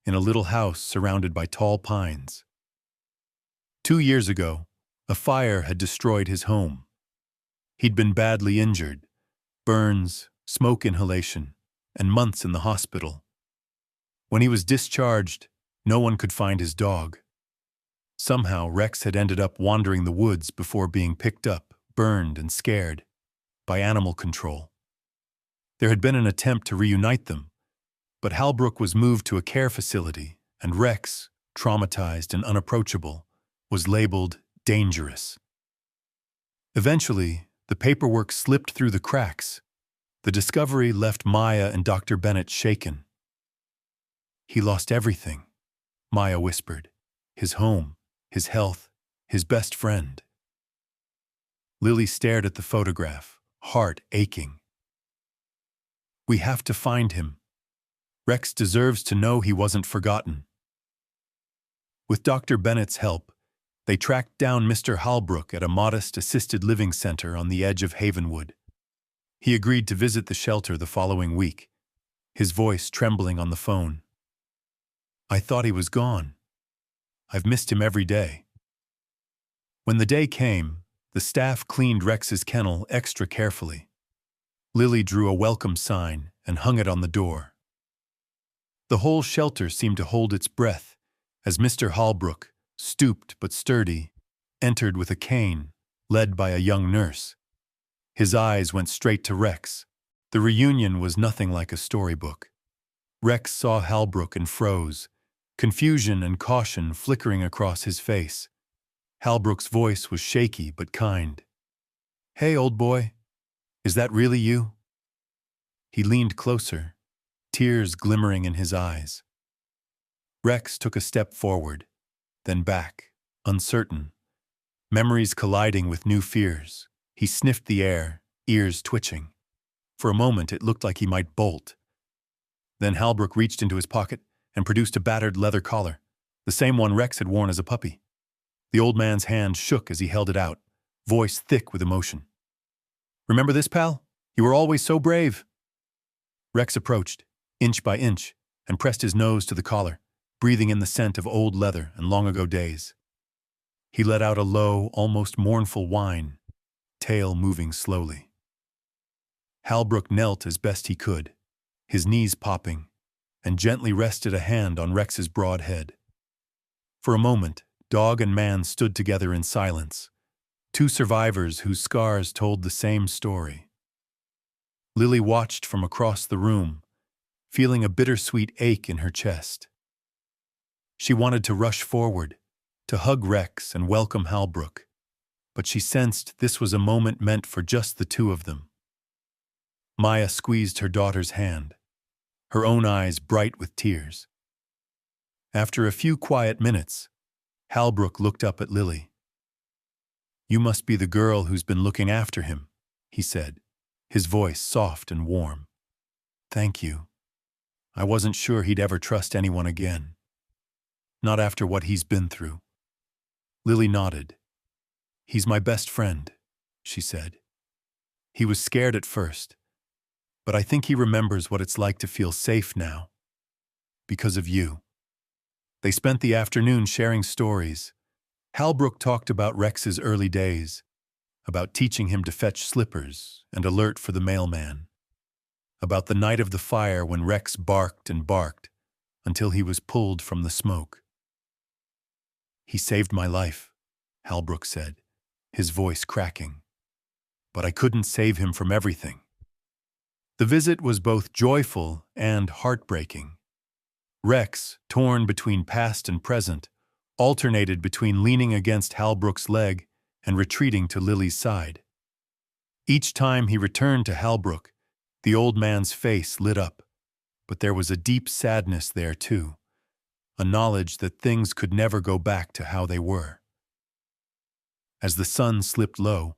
in a little house surrounded by tall pines. 2 years ago, a fire had destroyed his home. He'd been badly injured, burns, smoke inhalation, and months in the hospital. When he was discharged, no one could find his dog. Somehow, Rex had ended up wandering the woods before being picked up, burned and scared, by animal control. There had been an attempt to reunite them, but Halbrook was moved to a care facility, and Rex, traumatized and unapproachable, was labeled dangerous. Eventually, the paperwork slipped through the cracks. The discovery left Maya and Dr. Bennett shaken. He lost everything, Maya whispered. His home, his health, his best friend. Lily stared at the photograph, heart aching. We have to find him. Rex deserves to know he wasn't forgotten. With Dr. Bennett's help, they tracked down Mr. Halbrook at a modest assisted living center on the edge of Havenwood. He agreed to visit the shelter the following week, his voice trembling on the phone. I thought he was gone. I've missed him every day. When the day came, the staff cleaned Rex's kennel extra carefully. Lily drew a welcome sign and hung it on the door. The whole shelter seemed to hold its breath as Mr. Halbrook, stooped but sturdy, entered with a cane, led by a young nurse. His eyes went straight to Rex. The reunion was nothing like a storybook. Rex saw Halbrook and froze, confusion and caution flickering across his face. Halbrook's voice was shaky but kind. Hey, old boy, is that really you? He leaned closer, tears glimmering in his eyes. Rex took a step forward, then back, uncertain, memories colliding with new fears. He sniffed the air, ears twitching. For a moment, it looked like he might bolt. Then Halbrook reached into his pocket and produced a battered leather collar, the same one Rex had worn as a puppy. The old man's hand shook as he held it out, voice thick with emotion. Remember this, pal? You were always so brave. Rex approached, inch by inch, and pressed his nose to the collar, breathing in the scent of old leather and long-ago days. He let out a low, almost mournful whine, tail moving slowly. Halbrook knelt as best he could, his knees popping, and gently rested a hand on Rex's broad head. For a moment, dog and man stood together in silence, two survivors whose scars told the same story. Lily watched from across the room, feeling a bittersweet ache in her chest. She wanted to rush forward, to hug Rex and welcome Halbrook, but she sensed this was a moment meant for just the two of them. Maya squeezed her daughter's hand, her own eyes bright with tears. After a few quiet minutes, Halbrook looked up at Lily. You must be the girl who's been looking after him, he said, his voice soft and warm. Thank you. I wasn't sure he'd ever trust anyone again. Not after what he's been through. Lily nodded. He's my best friend, she said. He was scared at first, but I think he remembers what it's like to feel safe now. Because of you. They spent the afternoon sharing stories. Halbrook talked about Rex's early days, about teaching him to fetch slippers and alert for the mailman, about the night of the fire when Rex barked and barked until he was pulled from the smoke. He saved my life, Halbrook said, his voice cracking. But I couldn't save him from everything. The visit was both joyful and heartbreaking. Rex, torn between past and present, alternated between leaning against Halbrook's leg and retreating to Lily's side. Each time he returned to Halbrook, the old man's face lit up, but there was a deep sadness there too, a knowledge that things could never go back to how they were. As the sun slipped low,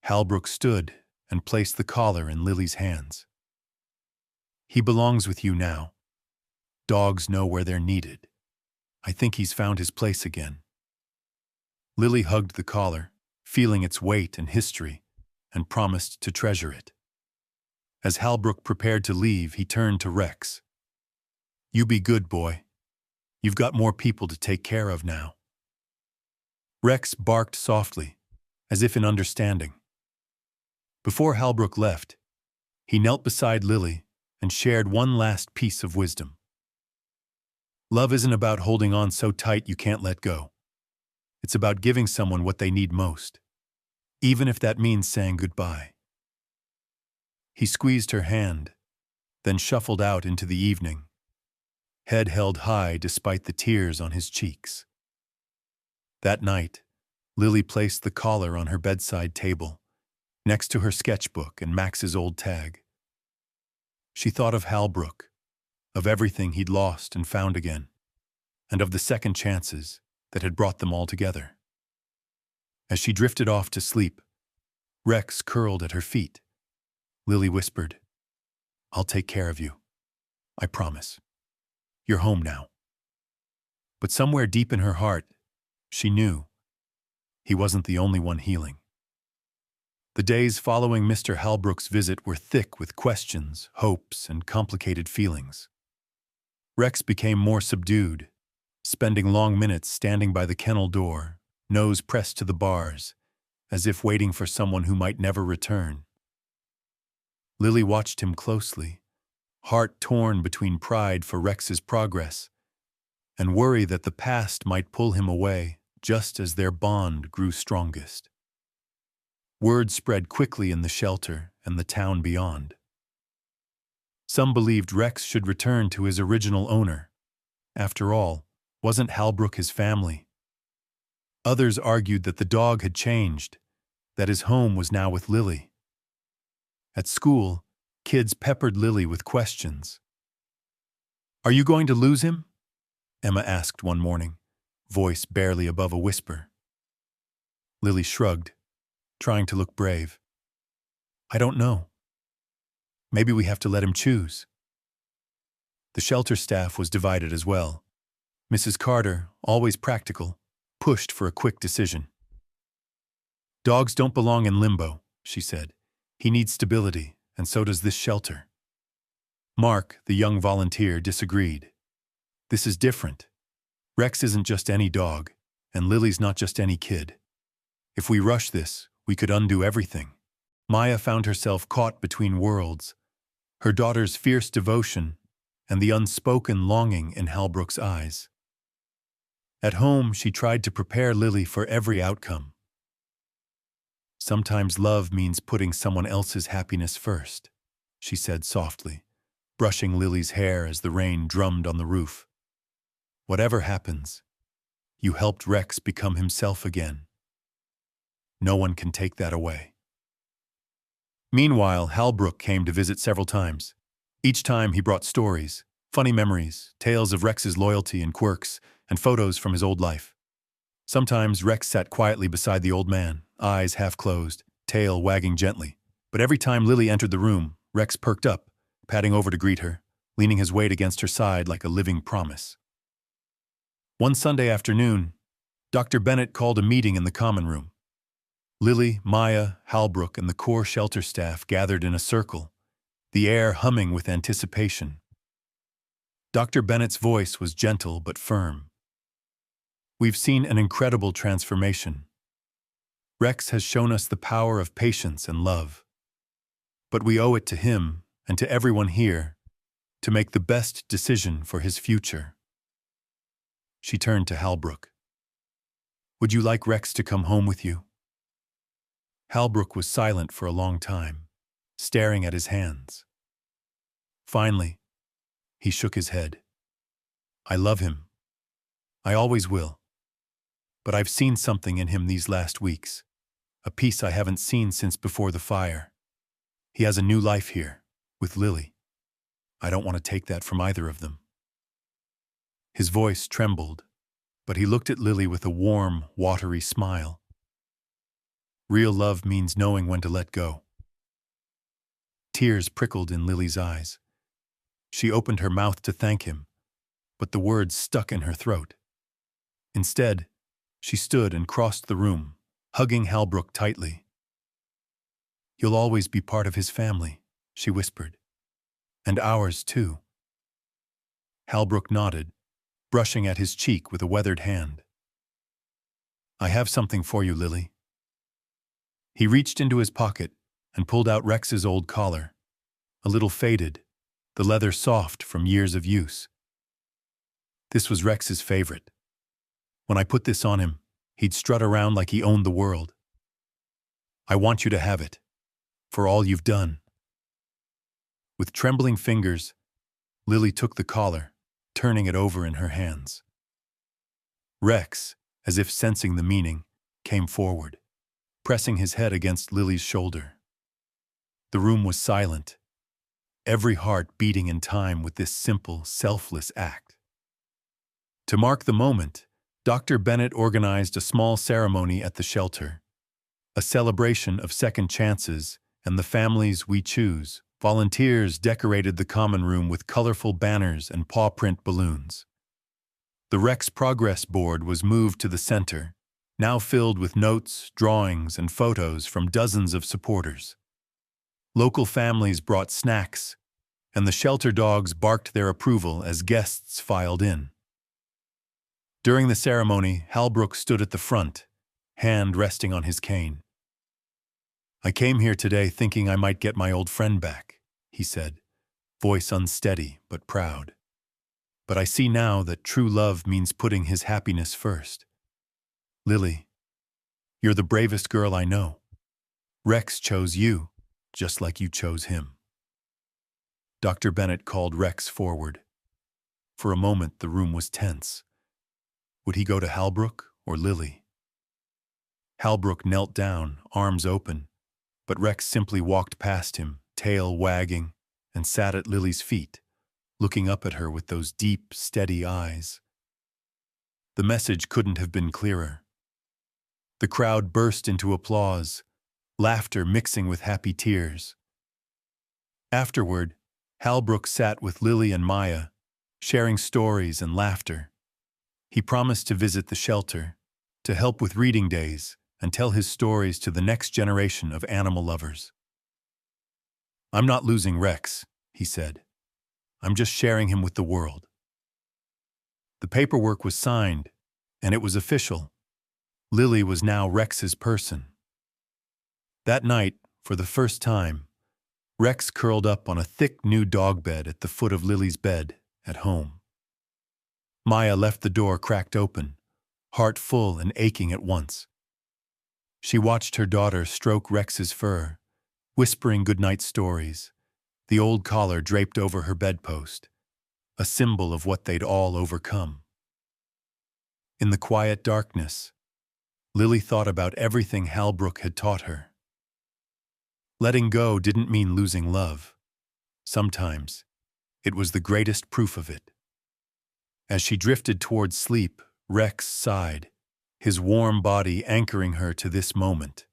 Halbrook stood and placed the collar in Lily's hands. He belongs with you now. Dogs know where they're needed. I think he's found his place again. Lily hugged the collar, feeling its weight and history, and promised to treasure it. As Halbrook prepared to leave, he turned to Rex. You be good, boy. You've got more people to take care of now. Rex barked softly, as if in understanding. Before Halbrook left, he knelt beside Lily and shared one last piece of wisdom. Love isn't about holding on so tight you can't let go. It's about giving someone what they need most, even if that means saying goodbye. He squeezed her hand, then shuffled out into the evening, head held high despite the tears on his cheeks. That night, Lily placed the collar on her bedside table, next to her sketchbook and Max's old tag. She thought of Halbrook, of everything he'd lost and found again, and of the second chances that had brought them all together. As she drifted off to sleep, Rex curled at her feet. Lily whispered, "I'll take care of you. I promise. You're home now." But somewhere deep in her heart, she knew he wasn't the only one healing. The days following Mr. Halbrook's visit were thick with questions, hopes, and complicated feelings. Rex became more subdued, spending long minutes standing by the kennel door, nose pressed to the bars, as if waiting for someone who might never return. Lily watched him closely, heart torn between pride for Rex's progress and worry that the past might pull him away just as their bond grew strongest. Word spread quickly in the shelter and the town beyond. Some believed Rex should return to his original owner. After all, wasn't Halbrook his family? Others argued that the dog had changed, that his home was now with Lily. At school, kids peppered Lily with questions. "Are you going to lose him?" Emma asked one morning, voice barely above a whisper. Lily shrugged, trying to look brave. "I don't know. Maybe we have to let him choose." The shelter staff was divided as well. Mrs. Carter, always practical, pushed for a quick decision. "Dogs don't belong in limbo," she said. "He needs stability, and so does this shelter." Mark, the young volunteer, disagreed. "This is different. Rex isn't just any dog, and Lily's not just any kid. If we rush this, we could undo everything." Maya found herself caught between worlds, her daughter's fierce devotion and the unspoken longing in Halbrook's eyes. At home, she tried to prepare Lily for every outcome. "Sometimes love means putting someone else's happiness first," she said softly, brushing Lily's hair as the rain drummed on the roof. "Whatever happens, you helped Rex become himself again. No one can take that away." Meanwhile, Halbrook came to visit several times. Each time he brought stories, funny memories, tales of Rex's loyalty and quirks, and photos from his old life. Sometimes Rex sat quietly beside the old man, eyes half closed, tail wagging gently. But every time Lily entered the room, Rex perked up, padding over to greet her, leaning his weight against her side like a living promise. One Sunday afternoon, Dr. Bennett called a meeting in the common room. Lily, Maya, Halbrook, and the core shelter staff gathered in a circle, the air humming with anticipation. Dr. Bennett's voice was gentle but firm. "We've seen an incredible transformation. Rex has shown us the power of patience and love. But we owe it to him and to everyone here to make the best decision for his future." She turned to Halbrook. "Would you like Rex to come home with you?" Halbrook was silent for a long time, staring at his hands. Finally, he shook his head. "I love him. I always will. But I've seen something in him these last weeks, a piece I haven't seen since before the fire. He has a new life here, with Lily. I don't want to take that from either of them." His voice trembled, but he looked at Lily with a warm, watery smile. "Real love means knowing when to let go." Tears prickled in Lily's eyes. She opened her mouth to thank him, but the words stuck in her throat. Instead, she stood and crossed the room, hugging Halbrook tightly. "You'll always be part of his family," she whispered. "And ours, too." Halbrook nodded, brushing at his cheek with a weathered hand. "I have something for you, Lily." He reached into his pocket and pulled out Rex's old collar, a little faded, the leather soft from years of use. This was Rex's favorite. When I put this on him, he'd strut around like he owned the world. "I want you to have it, for all you've done." With trembling fingers, Lily took the collar, turning it over in her hands. Rex, as if sensing the meaning, came forward, pressing his head against Lily's shoulder. The room was silent. every heart beating in time with this simple, selfless act. To mark the moment, Dr. Bennett organized a small ceremony at the shelter, a celebration of second chances and the families we choose. Volunteers decorated the common room with colorful banners and paw print balloons. The Rex progress board was moved to the center, now filled with notes, drawings, and photos from dozens of supporters. Local families brought snacks, and the shelter dogs barked their approval as guests filed in. During the ceremony, Halbrook stood at the front, hand resting on his cane. "I came here today thinking I might get my old friend back," he said, voice unsteady but proud. "But I see now that true love means putting his happiness first. Lily, you're the bravest girl I know. Rex chose you, just like you chose him." Dr. Bennett called Rex forward. For a moment, the room was tense. Would he go to Halbrook or Lily? Halbrook knelt down, arms open, but Rex simply walked past him, tail wagging, and sat at Lily's feet, looking up at her with those deep, steady eyes. The message couldn't have been clearer. The crowd burst into applause, laughter mixing with happy tears. Afterward, Halbrook sat with Lily and Maya, sharing stories and laughter. He promised to visit the shelter, to help with reading days, and tell his stories to the next generation of animal lovers. "I'm not losing Rex," he said. "I'm just sharing him with the world." The paperwork was signed, and it was official. Lily was now Rex's person. That night, for the first time, Rex curled up on a thick new dog bed at the foot of Lily's bed at home. Maya left the door cracked open, heart full and aching at once. She watched her daughter stroke Rex's fur, whispering goodnight stories, the old collar draped over her bedpost, a symbol of what they'd all overcome. In the quiet darkness, Lily thought about everything Halbrook had taught her. Letting go didn't mean losing love. Sometimes, it was the greatest proof of it. As she drifted toward sleep, Rex sighed, his warm body anchoring her to this moment.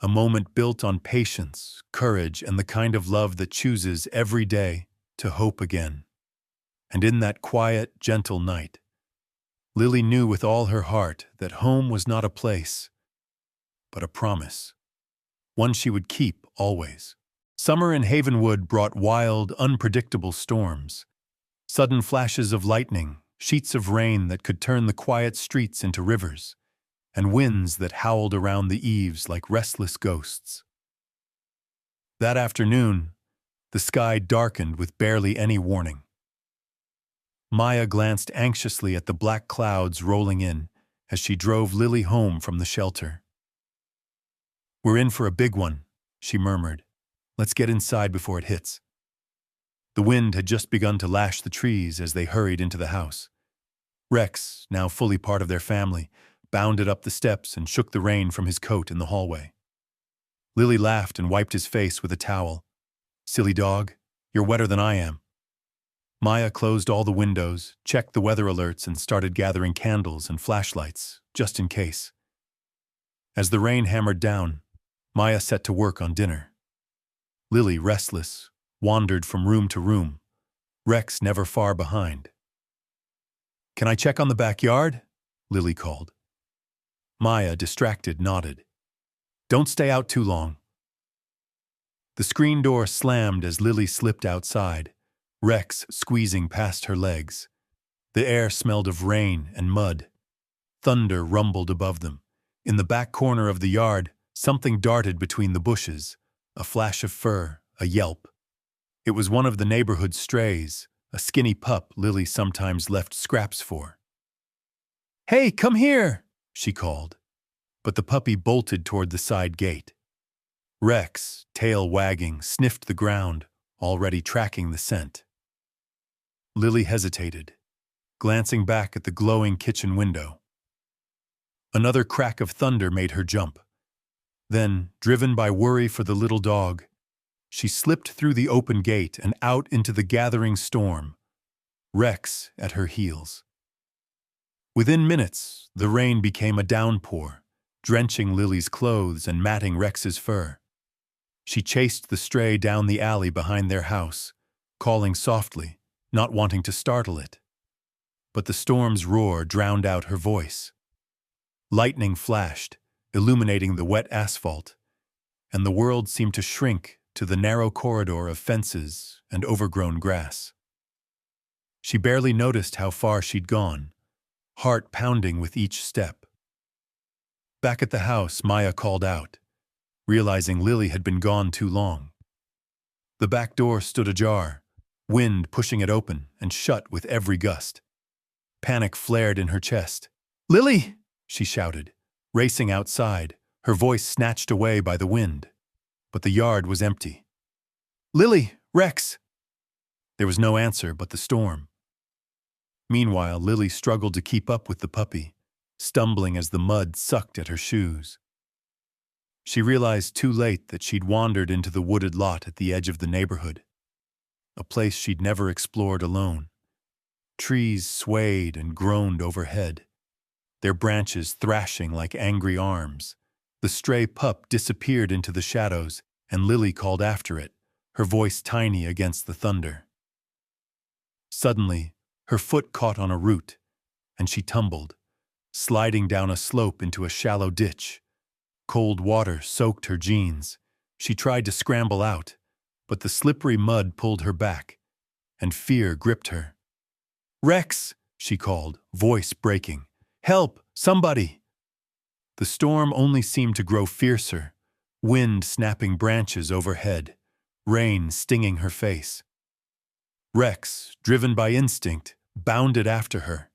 A moment built on patience, courage, and the kind of love that chooses every day to hope again. And in that quiet, gentle night, Lily knew with all her heart that home was not a place, but a promise. One she would keep always. Summer in Havenwood brought wild, unpredictable storms. Sudden flashes of lightning, sheets of rain that could turn the quiet streets into rivers, and winds that howled around the eaves like restless ghosts. That afternoon, the sky darkened with barely any warning. Maya glanced anxiously at the black clouds rolling in as she drove Lily home from the shelter. "We're in for a big one," she murmured. "Let's get inside before it hits." The wind had just begun to lash the trees as they hurried into the house. Rex, now fully part of their family, bounded up the steps and shook the rain from his coat in the hallway. Lily laughed and wiped his face with a towel. "Silly dog, you're wetter than I am." Maya closed all the windows, checked the weather alerts, and started gathering candles and flashlights, just in case. As the rain hammered down, Maya set to work on dinner. Lily, restless, wandered from room to room, Rex never far behind. "Can I check on the backyard?" Lily called. Maya, distracted, nodded. "Don't stay out too long." The screen door slammed as Lily slipped outside, Rex squeezing past her legs. The air smelled of rain and mud. Thunder rumbled above them. In the back corner of the yard, something darted between the bushes, a flash of fur, a yelp. It was one of the neighborhood's strays, a skinny pup Lily sometimes left scraps for. "Hey, come here!" she called, but the puppy bolted toward the side gate. Rex, tail wagging, sniffed the ground, already tracking the scent. Lily hesitated, glancing back at the glowing kitchen window. Another crack of thunder made her jump. Then, driven by worry for the little dog, She slipped through the open gate and out into the gathering storm, Rex at her heels. Within minutes, the rain became a downpour, drenching Lily's clothes and matting Rex's fur. She chased the stray down the alley behind their house, calling softly, not wanting to startle it. But the storm's roar drowned out her voice. Lightning flashed, illuminating the wet asphalt, and the world seemed to shrink to the narrow corridor of fences and overgrown grass. She barely noticed how far she'd gone, heart pounding with each step. Back at the house, Maya called out, realizing Lily had been gone too long. The back door stood ajar, wind pushing it open and shut with every gust. Panic flared in her chest. "Lily!" she shouted, racing outside, her voice snatched away by the wind. But the yard was empty. "Lily! Rex!" There was no answer but the storm. Meanwhile, Lily struggled to keep up with the puppy, stumbling as the mud sucked at her shoes. She realized too late that she'd wandered into the wooded lot at the edge of the neighborhood, a place she'd never explored alone. Trees swayed and groaned overhead, their branches thrashing like angry arms. The stray pup disappeared into the shadows, and Lily called after it, her voice tiny against the thunder. Suddenly, her foot caught on a root, and she tumbled, sliding down a slope into a shallow ditch. Cold water soaked her jeans. She tried to scramble out, but the slippery mud pulled her back, and fear gripped her. "Rex!" she called, voice breaking. "Help! Somebody!" The storm only seemed to grow fiercer, wind snapping branches overhead, rain stinging her face. Rex, driven by instinct, bounded after her.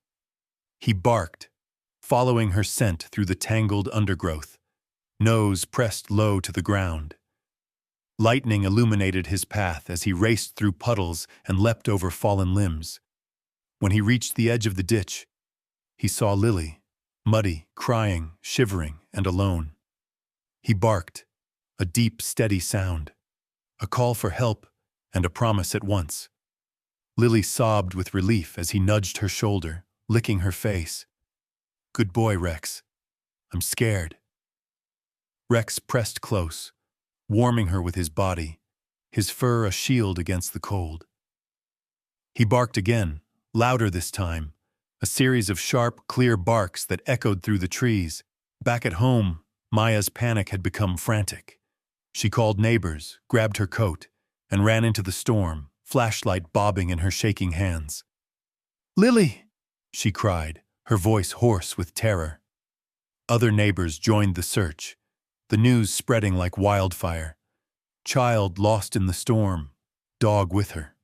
He barked, following her scent through the tangled undergrowth, nose pressed low to the ground. Lightning illuminated his path as he raced through puddles and leapt over fallen limbs. When he reached the edge of the ditch, he saw Lily, muddy, crying, shivering, and alone. He barked, a deep, steady sound, a call for help and a promise at once. Lily sobbed with relief as he nudged her shoulder, licking her face. "Good boy, Rex. I'm scared." Rex pressed close, warming her with his body, his fur a shield against the cold. He barked again, louder this time, a series of sharp, clear barks that echoed through the trees. Back at home, Maya's panic had become frantic. She called neighbors, grabbed her coat, and ran into the storm, flashlight bobbing in her shaking hands. "Lily!" she cried, her voice hoarse with terror. Other neighbors joined the search, the news spreading like wildfire. Child lost in the storm, dog with her.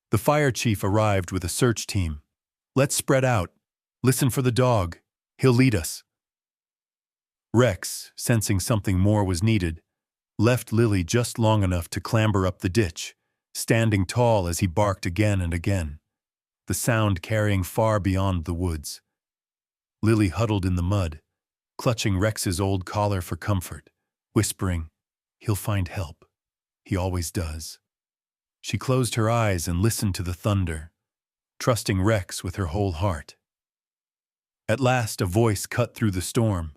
The fire chief arrived with a search team. "Let's spread out. Listen for the dog. He'll lead us." Rex, sensing something more was needed, left Lily just long enough to clamber up the ditch, standing tall as he barked again and again, the sound carrying far beyond the woods. Lily huddled in the mud, clutching Rex's old collar for comfort, whispering, "He'll find help. He always does." She closed her eyes and listened to the thunder, trusting Rex with her whole heart. At last, a voice cut through the storm.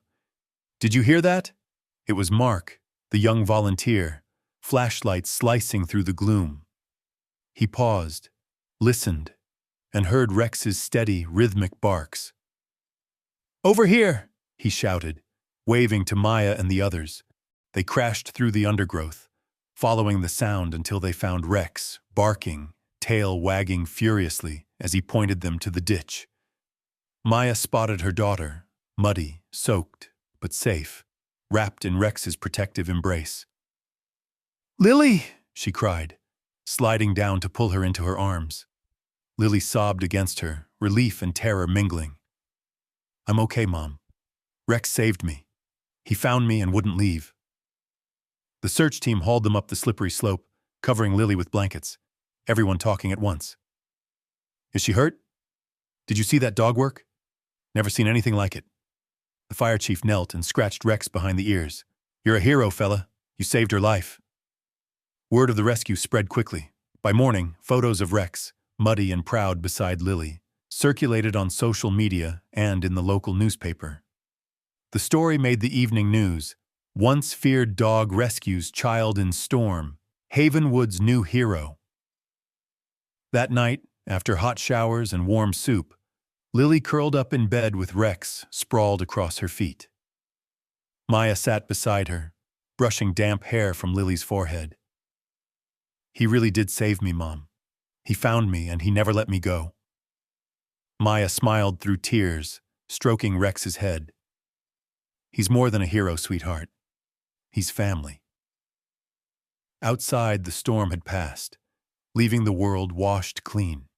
"Did you hear that?" It was Mark, the young volunteer, flashlight slicing through the gloom. He paused, listened, and heard Rex's steady, rhythmic barks. "Over here!" he shouted, waving to Maya and the others. They crashed through the undergrowth, following the sound until they found Rex, barking, tail wagging furiously as he pointed them to the ditch. Maya spotted her daughter, muddy, soaked, but safe, wrapped in Rex's protective embrace. "Lily!" she cried, sliding down to pull her into her arms. Lily sobbed against her, relief and terror mingling. "I'm okay, Mom. Rex saved me. He found me and wouldn't leave." The search team hauled them up the slippery slope, covering Lily with blankets, everyone talking at once. "Is she hurt? Did you see that dog work? Never seen anything like it." The fire chief knelt and scratched Rex behind the ears. "You're a hero, fella. You saved her life." Word of the rescue spread quickly. By morning, photos of Rex, muddy and proud beside Lily, circulated on social media and in the local newspaper. The story made the evening news. Once feared dog rescues child in storm. Havenwood's new hero. That night, after hot showers and warm soup, Lily curled up in bed with Rex sprawled across her feet. Maya sat beside her, brushing damp hair from Lily's forehead. "He really did save me, Mom. He found me and he never let me go." Maya smiled through tears, stroking Rex's head. "He's more than a hero, sweetheart. He's family." Outside, the storm had passed, leaving the world washed clean.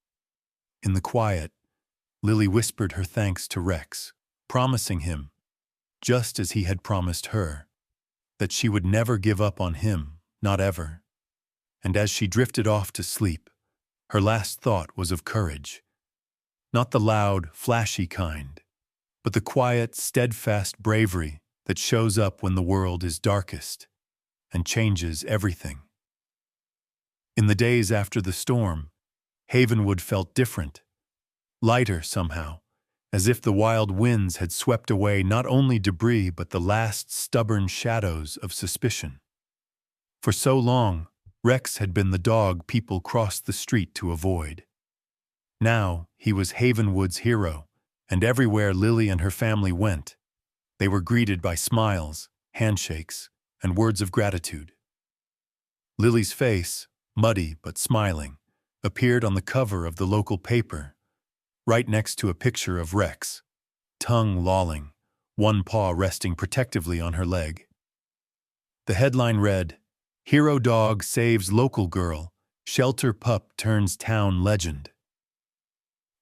In the quiet, Lily whispered her thanks to Rex, promising him, just as he had promised her, that she would never give up on him, not ever. And as she drifted off to sleep, her last thought was of courage. Not the loud, flashy kind, but the quiet, steadfast bravery that shows up when the world is darkest and changes everything. In the days after the storm, Havenwood felt different, lighter somehow, as if the wild winds had swept away not only debris but the last stubborn shadows of suspicion. For so long, Rex had been the dog people crossed the street to avoid. Now he was Havenwood's hero, and everywhere Lily and her family went, they were greeted by smiles, handshakes, and words of gratitude. Lily's face, muddy but smiling, appeared on the cover of the local paper, right next to a picture of Rex, tongue lolling, one paw resting protectively on her leg. The headline read, "Hero Dog Saves Local Girl, Shelter Pup Turns Town Legend."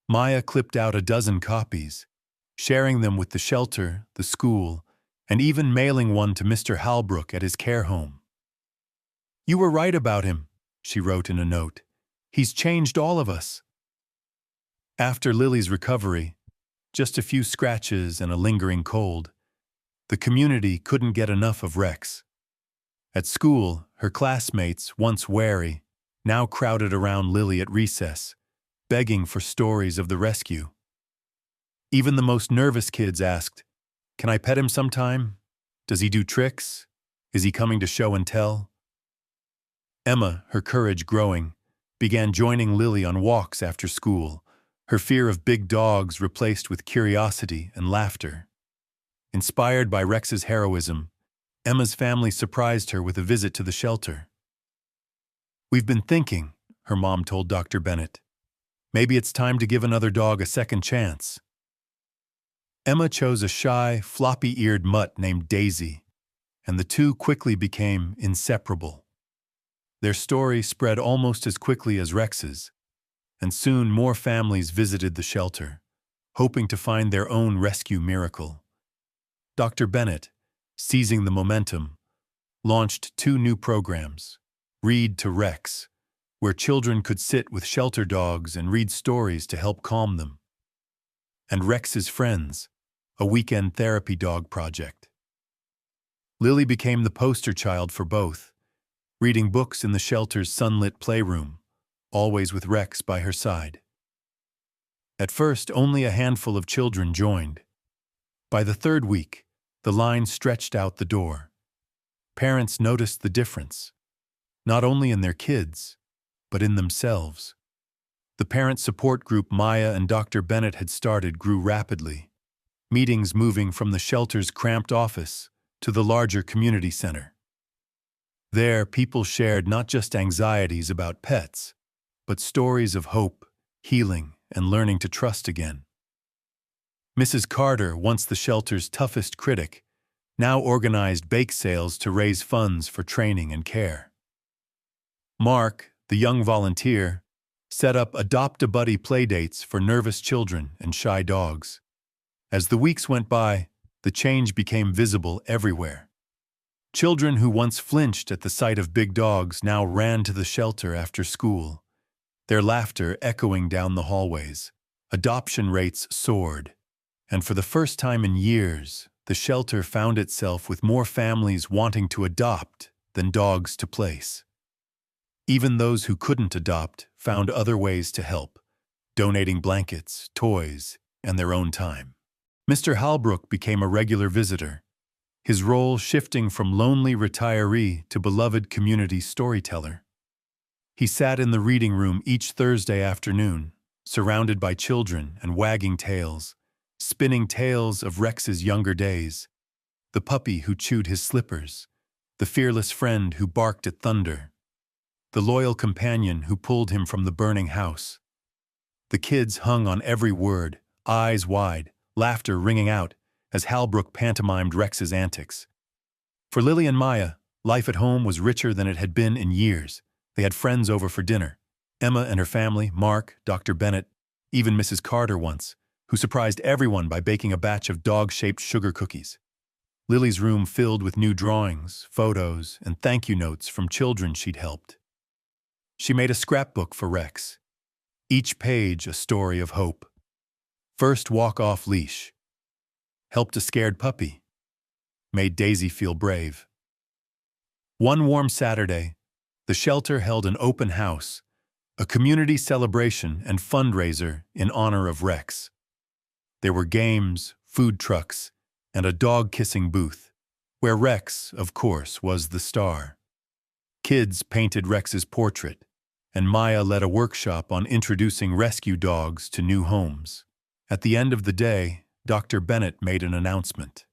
Maya clipped out a dozen copies, sharing them with the shelter, the school, and even mailing one to Mr. Halbrook at his care home. "You were right about him," she wrote in a note. "He's changed all of us." After Lily's recovery, just a few scratches and a lingering cold, the community couldn't get enough of Rex. At school, her classmates, once wary, now crowded around Lily at recess, begging for stories of the rescue. Even the most nervous kids asked, "Can I pet him sometime? Does he do tricks? Is he coming to show and tell?" Emma, her courage growing, began joining Lily on walks after school, her fear of big dogs replaced with curiosity and laughter. Inspired by Rex's heroism, Emma's family surprised her with a visit to the shelter. "We've been thinking," her mom told Dr. Bennett. "Maybe it's time to give another dog a second chance." Emma chose a shy, floppy-eared mutt named Daisy, and the two quickly became inseparable. Their story spread almost as quickly as Rex's, and soon more families visited the shelter, hoping to find their own rescue miracle. Dr. Bennett, seizing the momentum, launched 2 new programs, Read to Rex, where children could sit with shelter dogs and read stories to help calm them, and Rex's Friends, a weekend therapy dog project. Lily became the poster child for both, reading books in the shelter's sunlit playroom, always with Rex by her side. At first, only a handful of children joined. By the 3rd week, the line stretched out the door. Parents noticed the difference, not only in their kids, but in themselves. The parent support group Maya and Dr. Bennett had started grew rapidly, meetings moving from the shelter's cramped office to the larger community center. There, people shared not just anxieties about pets, but stories of hope, healing, and learning to trust again. Mrs. Carter, once the shelter's toughest critic, now organized bake sales to raise funds for training and care. Mark, the young volunteer, set up adopt-a-buddy playdates for nervous children and shy dogs. As the weeks went by, the change became visible everywhere. Children who once flinched at the sight of big dogs now ran to the shelter after school, their laughter echoing down the hallways. Adoption rates soared, and for the first time in years, the shelter found itself with more families wanting to adopt than dogs to place. Even those who couldn't adopt found other ways to help, donating blankets, toys, and their own time. Mr. Halbrook became a regular visitor, his role shifting from lonely retiree to beloved community storyteller. He sat in the reading room each Thursday afternoon, surrounded by children and wagging tails, spinning tales of Rex's younger days, the puppy who chewed his slippers, the fearless friend who barked at thunder, the loyal companion who pulled him from the burning house. The kids hung on every word, eyes wide, laughter ringing out as Halbrook pantomimed Rex's antics. For Lily and Maya, life at home was richer than it had been in years. They had friends over for dinner. Emma and her family, Mark, Dr. Bennett, even Mrs. Carter once, who surprised everyone by baking a batch of dog-shaped sugar cookies. Lily's room filled with new drawings, photos, and thank you notes from children she'd helped. She made a scrapbook for Rex, each page a story of hope. First walk off leash. Helped a scared puppy. Made Daisy feel brave. One warm Saturday, the shelter held an open house, a community celebration and fundraiser in honor of Rex. There were games, food trucks, and a dog-kissing booth, where Rex, of course, was the star. Kids painted Rex's portrait, and Maya led a workshop on introducing rescue dogs to new homes. At the end of the day, Dr. Bennett made an announcement.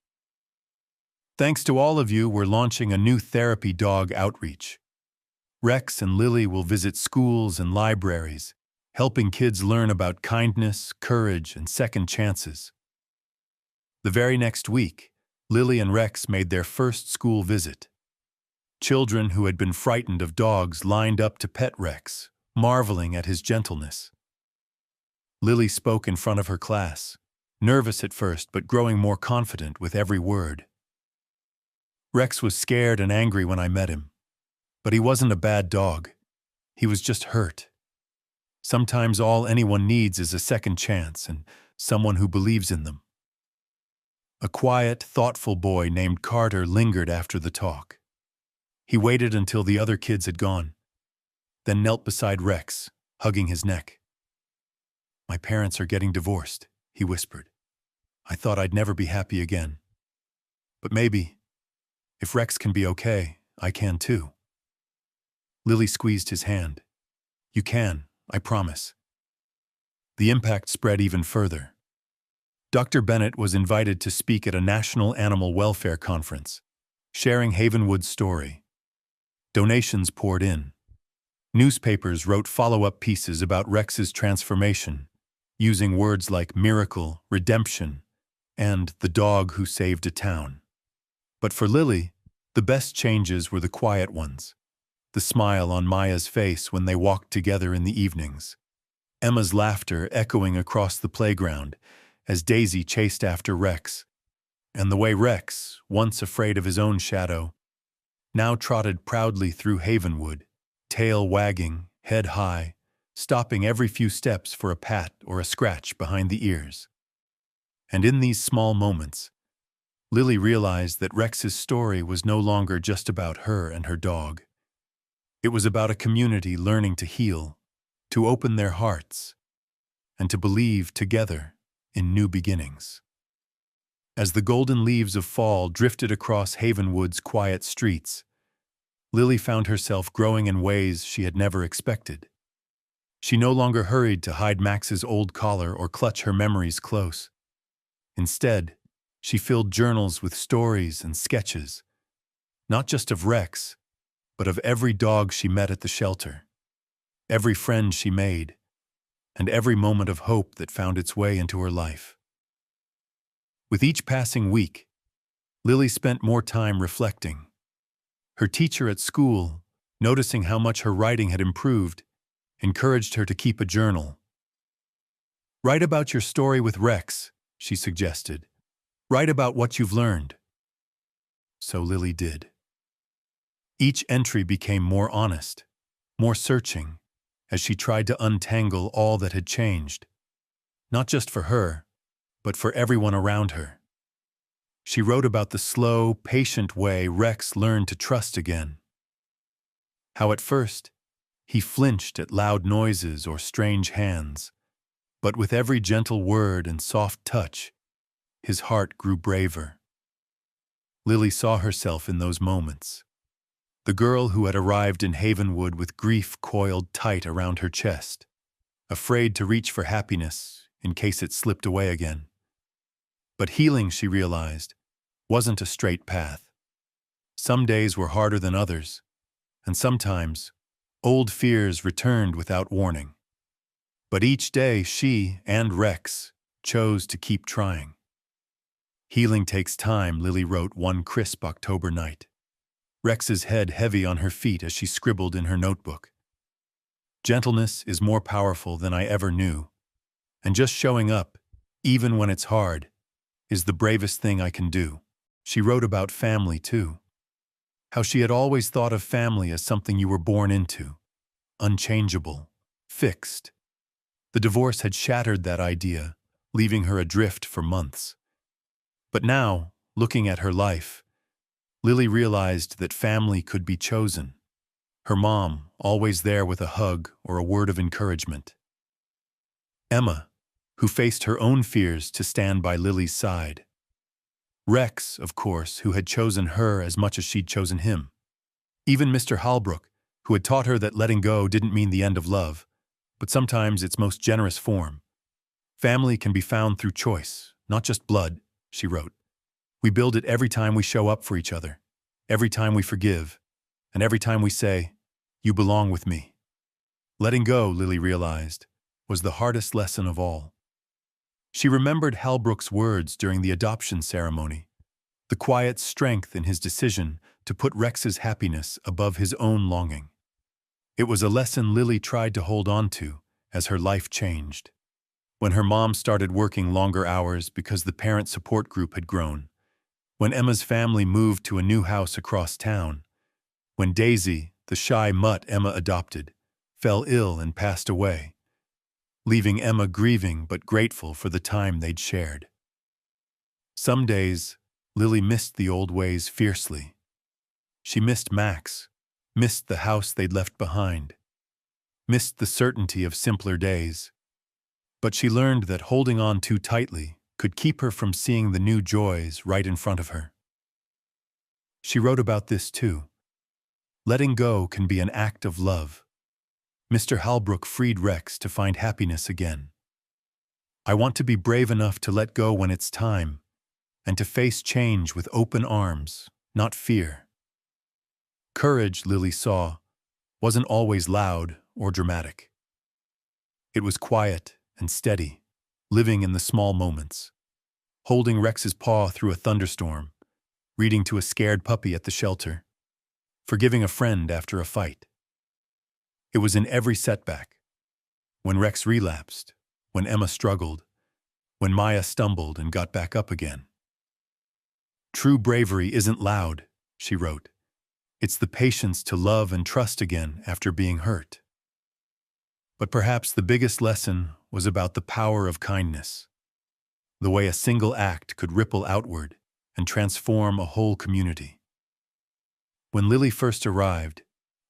Thanks to all of you, we're launching a new therapy dog outreach. Rex and Lily will visit schools and libraries, helping kids learn about kindness, courage, and second chances. The very next week, Lily and Rex made their first school visit. Children who had been frightened of dogs lined up to pet Rex, marveling at his gentleness. Lily spoke in front of her class, nervous at first but growing more confident with every word. Rex was scared and angry when I met him, but he wasn't a bad dog. He was just hurt. Sometimes all anyone needs is a second chance and someone who believes in them. A quiet, thoughtful boy named Carter lingered after the talk. He waited until the other kids had gone, then knelt beside Rex, hugging his neck. "My parents are getting divorced," he whispered. "I thought I'd never be happy again. But maybe, if Rex can be okay, I can too." Lily squeezed his hand. "You can, I promise." The impact spread even further. Dr. Bennett was invited to speak at a national animal welfare conference, sharing Havenwood's story. Donations poured in. Newspapers wrote follow-up pieces about Rex's transformation, using words like miracle, redemption, and the dog who saved a town. But for Lily, the best changes were the quiet ones. The smile on Maya's face when they walked together in the evenings. Emma's laughter echoing across the playground as Daisy chased after Rex. And the way Rex, once afraid of his own shadow, now trotted proudly through Havenwood, tail wagging, head high, stopping every few steps for a pat or a scratch behind the ears. And in these small moments, Lily realized that Rex's story was no longer just about her and her dog. It was about a community learning to heal, to open their hearts, and to believe together in new beginnings. As the golden leaves of fall drifted across Havenwood's quiet streets, Lily found herself growing in ways she had never expected. She no longer hurried to hide Max's old collar or clutch her memories close. Instead, she filled journals with stories and sketches, not just of Rex, but of every dog she met at the shelter, every friend she made, and every moment of hope that found its way into her life. With each passing week, Lily spent more time reflecting. Her teacher at school, noticing how much her writing had improved, encouraged her to keep a journal. "Write about your story with Rex," she suggested. "Write about what you've learned." So Lily did. Each entry became more honest, more searching, as she tried to untangle all that had changed, not just for her, but for everyone around her. She wrote about the slow, patient way Rex learned to trust again. How at first, He flinched at loud noises or strange hands, but with every gentle word and soft touch, his heart grew braver. Lily saw herself in those moments. The girl who had arrived in Havenwood with grief coiled tight around her chest, afraid to reach for happiness in case it slipped away again. But healing, she realized, wasn't a straight path. Some days were harder than others, and sometimes old fears returned without warning. But each day she and Rex chose to keep trying. Healing takes time, Lily wrote one crisp October night, Rex's head heavy on her feet as she scribbled in her notebook. Gentleness is more powerful than I ever knew, and just showing up, even when it's hard, is the bravest thing I can do. She wrote about family, too. How she had always thought of family as something you were born into, unchangeable, fixed. The divorce had shattered that idea, leaving her adrift for months. But now, looking at her life, Lily realized that family could be chosen. Her mom, always there with a hug or a word of encouragement. Emma, who faced her own fears to stand by Lily's side. Rex, of course, who had chosen her as much as she'd chosen him. Even Mr. Halbrook, who had taught her that letting go didn't mean the end of love, but sometimes its most generous form. Family can be found through choice, not just blood, she wrote. We build it every time we show up for each other, every time we forgive, and every time we say, "You belong with me." Letting go, Lily realized, was the hardest lesson of all. She remembered Halbrook's words during the adoption ceremony, the quiet strength in his decision to put Rex's happiness above his own longing. It was a lesson Lily tried to hold on to as her life changed. When her mom started working longer hours because the parent support group had grown, when Emma's family moved to a new house across town, when Daisy, the shy mutt Emma adopted, fell ill and passed away, leaving Emma grieving but grateful for the time they'd shared. Some days, Lily missed the old ways fiercely. She missed Max, missed the house they'd left behind, missed the certainty of simpler days. But she learned that holding on too tightly could keep her from seeing the new joys right in front of her. She wrote about this too. Letting go can be an act of love. Mr. Halbrook freed Rex to find happiness again. I want to be brave enough to let go when it's time, and to face change with open arms, not fear. Courage, Lily saw, wasn't always loud or dramatic. It was quiet and steady, living in the small moments, holding Rex's paw through a thunderstorm, reading to a scared puppy at the shelter, forgiving a friend after a fight. It was in every setback. When Rex relapsed, when Emma struggled, when Maya stumbled and got back up again. True bravery isn't loud, she wrote. It's the patience to love and trust again after being hurt. But perhaps the biggest lesson was about the power of kindness, the way a single act could ripple outward and transform a whole community. When Lily first arrived,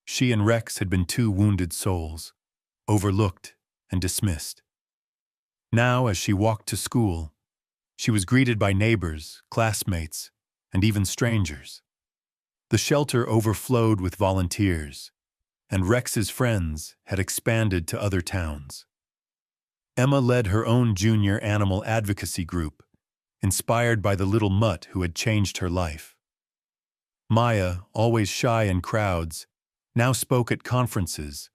she and Rex had been two wounded souls, overlooked and dismissed. Now, as she walked to school, she was greeted by neighbors, classmates, and even strangers. The shelter overflowed with volunteers, and Rex's friends had expanded to other towns. Emma led her own junior animal advocacy group, inspired by the little mutt who had changed her life. Maya, always shy in crowds, now spoke at conferences,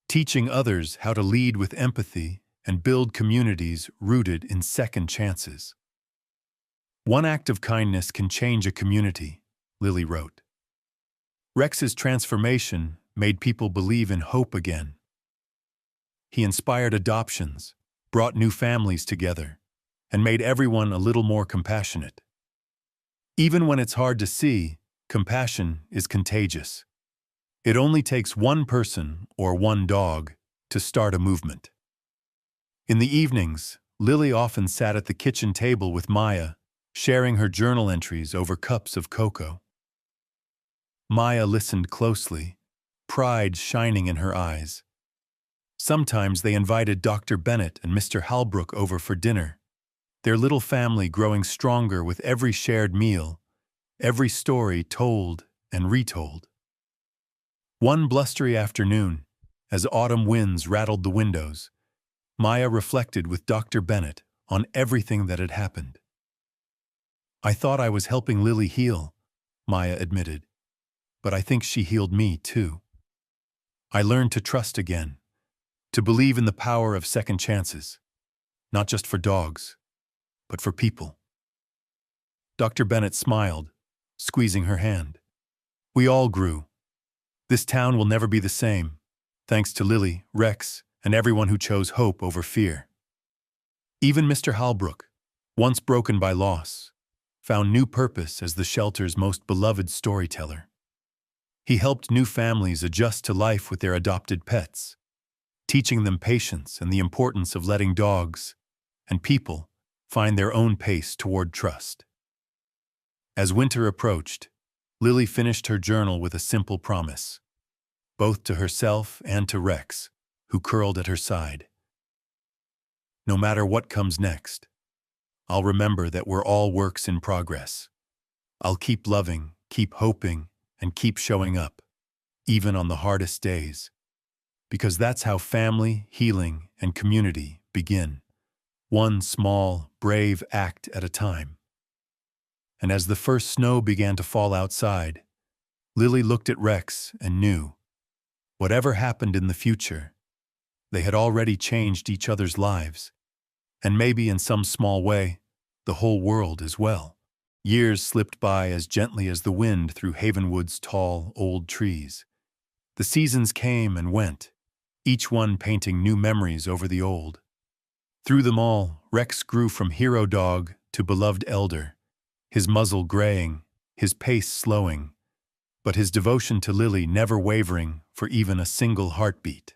teaching others how to lead with empathy and build communities rooted in second chances. One act of kindness can change a community, Lily wrote. Rex's transformation made people believe in hope again. He inspired adoptions, brought new families together, and made everyone a little more compassionate. Even when it's hard to see, compassion is contagious. It only takes one person or one dog to start a movement. In the evenings, Lily often sat at the kitchen table with Maya, sharing her journal entries over cups of cocoa. Maya listened closely, pride shining in her eyes. Sometimes they invited Dr. Bennett and Mr. Halbrook over for dinner, their little family growing stronger with every shared meal, every story told and retold. One blustery afternoon, as autumn winds rattled the windows, Maya reflected with Dr. Bennett on everything that had happened. "I thought I was helping Lily heal," Maya admitted, "but I think she healed me too. I learned to trust again, to believe in the power of second chances, not just for dogs, but for people." Dr. Bennett smiled, squeezing her hand. "We all grew. This town will never be the same, thanks to Lily, Rex, and everyone who chose hope over fear." Even Mr. Halbrook, once broken by loss, found new purpose as the shelter's most beloved storyteller. He helped new families adjust to life with their adopted pets, teaching them patience and the importance of letting dogs and people find their own pace toward trust. As winter approached, Lily finished her journal with a simple promise, both to herself and to Rex, who curled at her side. "No matter what comes next, I'll remember that we're all works in progress. I'll keep loving, keep hoping, and keep showing up, even on the hardest days. Because that's how family, healing, and community begin, one small, brave act at a time." And as the first snow began to fall outside, Lily looked at Rex and knew, whatever happened in the future, they had already changed each other's lives, and maybe in some small way, the whole world as well. Years slipped by as gently as the wind through Havenwood's tall, old trees. The seasons came and went, each one painting new memories over the old. Through them all, Rex grew from hero dog to beloved elder, his muzzle graying, his pace slowing, but his devotion to Lily never wavering for even a single heartbeat.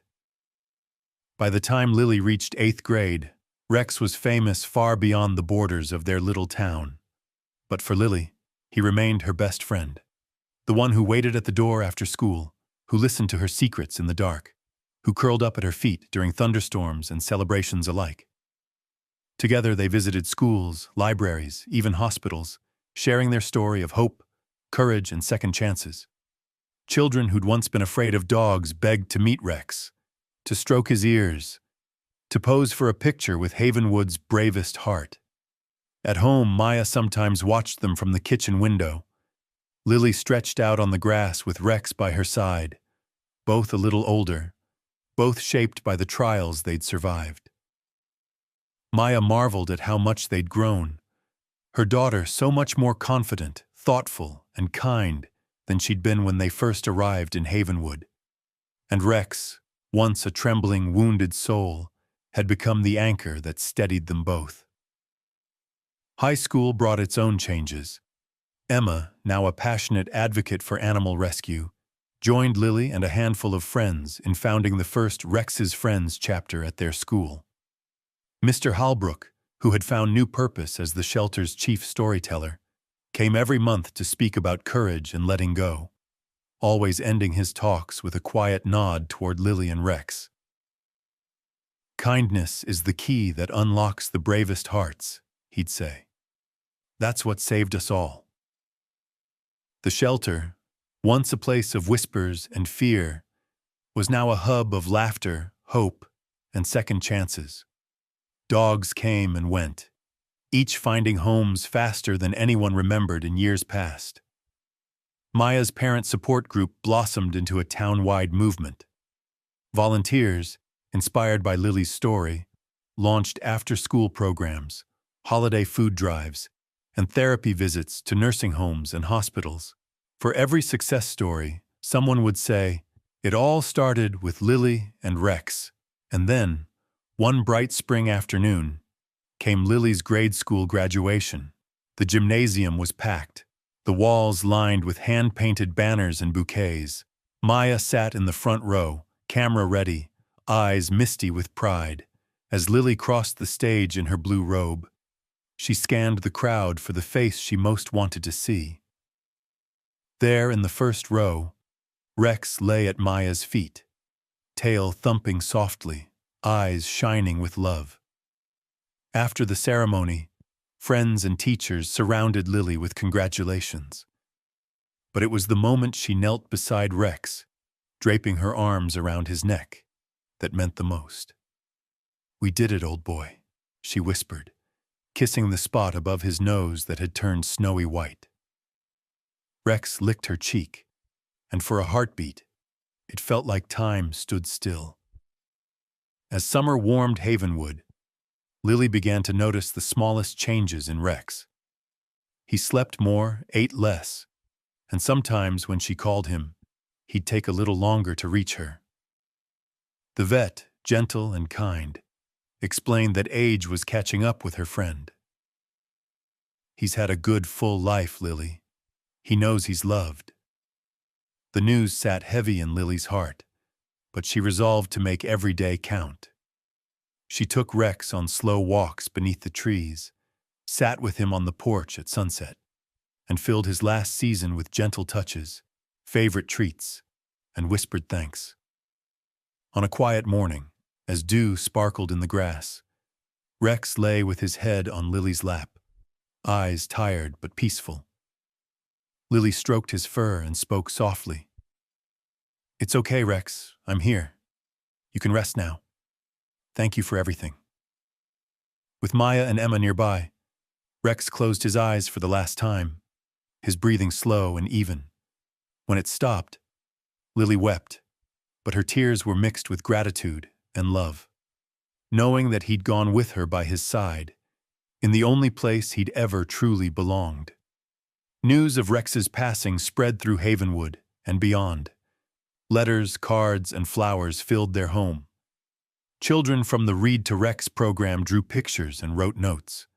By the time Lily reached 8th grade, Rex was famous far beyond the borders of their little town. But for Lily, he remained her best friend, the one who waited at the door after school, who listened to her secrets in the dark, who curled up at her feet during thunderstorms and celebrations alike. Together they visited schools, libraries, even hospitals, sharing their story of hope, courage, and second chances. Children who'd once been afraid of dogs begged to meet Rex, to stroke his ears, to pose for a picture with Havenwood's bravest heart. At home, Maya sometimes watched them from the kitchen window, Lily stretched out on the grass with Rex by her side, both a little older, both shaped by the trials they'd survived. Maya marveled at how much they'd grown, her daughter so much more confident, thoughtful, and kind than she'd been when they first arrived in Havenwood. And Rex, once a trembling, wounded soul, had become the anchor that steadied them both. High school brought its own changes. Emma, now a passionate advocate for animal rescue, joined Lily and a handful of friends in founding the first Rex's Friends chapter at their school. Mr. Halbrook, who had found new purpose as the shelter's chief storyteller, came every month to speak about courage and letting go, always ending his talks with a quiet nod toward Lily and Rex. "Kindness is the key that unlocks the bravest hearts," he'd say. "That's what saved us all." The shelter, once a place of whispers and fear, was now a hub of laughter, hope, and second chances. Dogs came and went, each finding homes faster than anyone remembered in years past. Maya's parent support group blossomed into a town-wide movement. Volunteers, inspired by Lily's story, launched after-school programs, holiday food drives, and therapy visits to nursing homes and hospitals. For every success story, someone would say, "It all started with Lily and Rex." And then, one bright spring afternoon, came Lily's grade school graduation. The gymnasium was packed, the walls lined with hand-painted banners and bouquets. Maya sat in the front row, camera ready, eyes misty with pride, as Lily crossed the stage in her blue robe. She scanned the crowd for the face she most wanted to see. There in the first row, Rex lay at Maya's feet, tail thumping softly, eyes shining with love. After the ceremony, friends and teachers surrounded Lily with congratulations. But it was the moment she knelt beside Rex, draping her arms around his neck, that meant the most. "We did it, old boy," she whispered, kissing the spot above his nose that had turned snowy white. Rex licked her cheek, and for a heartbeat, it felt like time stood still. As summer warmed Havenwood, Lily began to notice the smallest changes in Rex. He slept more, ate less, and sometimes when she called him, he'd take a little longer to reach her. The vet, gentle and kind, explained that age was catching up with her friend. "He's had a good, full life, Lily. He knows he's loved." The news sat heavy in Lily's heart, but she resolved to make every day count. She took Rex on slow walks beneath the trees, sat with him on the porch at sunset, and filled his last season with gentle touches, favorite treats, and whispered thanks. On a quiet morning, as dew sparkled in the grass, Rex lay with his head on Lily's lap, eyes tired but peaceful. Lily stroked his fur and spoke softly. "It's okay, Rex. I'm here. You can rest now. Thank you for everything." With Maya and Emma nearby, Rex closed his eyes for the last time, his breathing slow and even. When it stopped, Lily wept, but her tears were mixed with gratitude and love, knowing that he'd gone with her by his side, in the only place he'd ever truly belonged. News of Rex's passing spread through Havenwood and beyond. Letters, cards, and flowers filled their home. Children from the Read to Rex program drew pictures and wrote notes.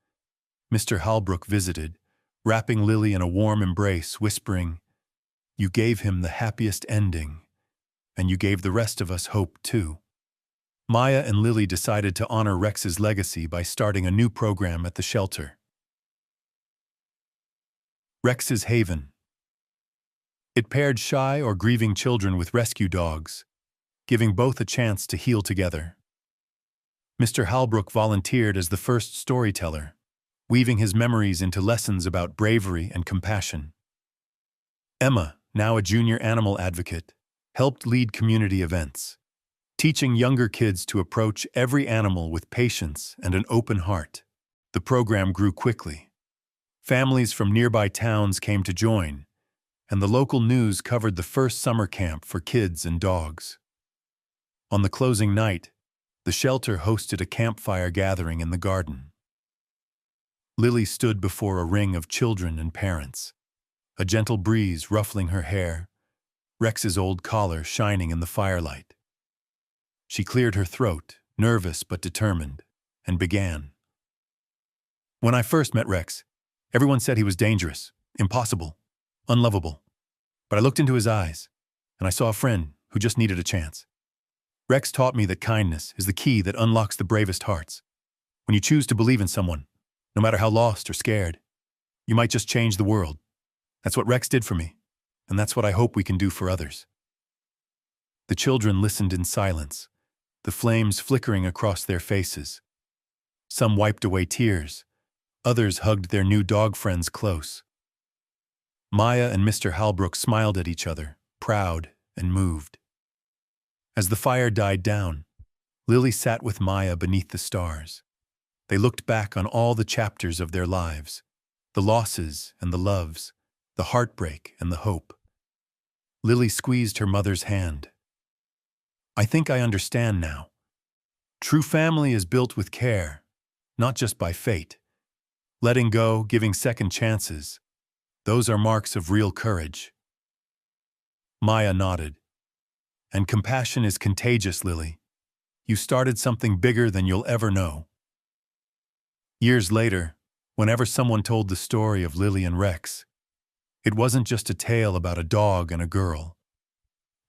Mr. Halbrook visited, wrapping Lily in a warm embrace, whispering, "You gave him the happiest ending, and you gave the rest of us hope too." Maya and Lily decided to honor Rex's legacy by starting a new program at the shelter. Rex's Haven. It paired shy or grieving children with rescue dogs, giving both a chance to heal together. Mr. Halbrook volunteered as the first storyteller, weaving his memories into lessons about bravery and compassion. Emma, now a junior animal advocate, helped lead community events, teaching younger kids to approach every animal with patience and an open heart. The program grew quickly. Families from nearby towns came to join, and the local news covered the first summer camp for kids and dogs. On the closing night, the shelter hosted a campfire gathering in the garden. Lily stood before a ring of children and parents, a gentle breeze ruffling her hair, Rex's old collar shining in the firelight. She cleared her throat, nervous but determined, and began. "When I first met Rex, everyone said he was dangerous, impossible, unlovable. But I looked into his eyes, and I saw a friend who just needed a chance. Rex taught me that kindness is the key that unlocks the bravest hearts. When you choose to believe in someone, no matter how lost or scared, you might just change the world. That's what Rex did for me, and that's what I hope we can do for others." The children listened in silence, the flames flickering across their faces. Some wiped away tears, others hugged their new dog friends close. Maya and Mr. Halbrook smiled at each other, proud and moved. As the fire died down, Lily sat with Maya beneath the stars. They looked back on all the chapters of their lives, the losses and the loves, the heartbreak and the hope. Lily squeezed her mother's hand. "I think I understand now. True family is built with care, not just by fate. Letting go, giving second chances, those are marks of real courage." Maya nodded. "And compassion is contagious, Lily. You started something bigger than you'll ever know." Years later, whenever someone told the story of Lily and Rex, it wasn't just a tale about a dog and a girl.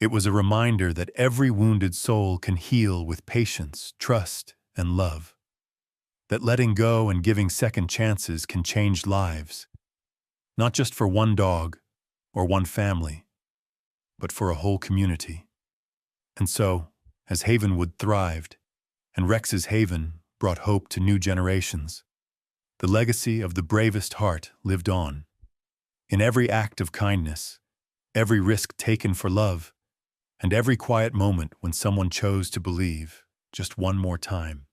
It was a reminder that every wounded soul can heal with patience, trust, and love. That letting go and giving second chances can change lives, not just for one dog or one family, but for a whole community. And so, as Havenwood thrived, and Rex's Haven brought hope to new generations, the legacy of the bravest heart lived on. In every act of kindness, every risk taken for love, and every quiet moment when someone chose to believe just one more time.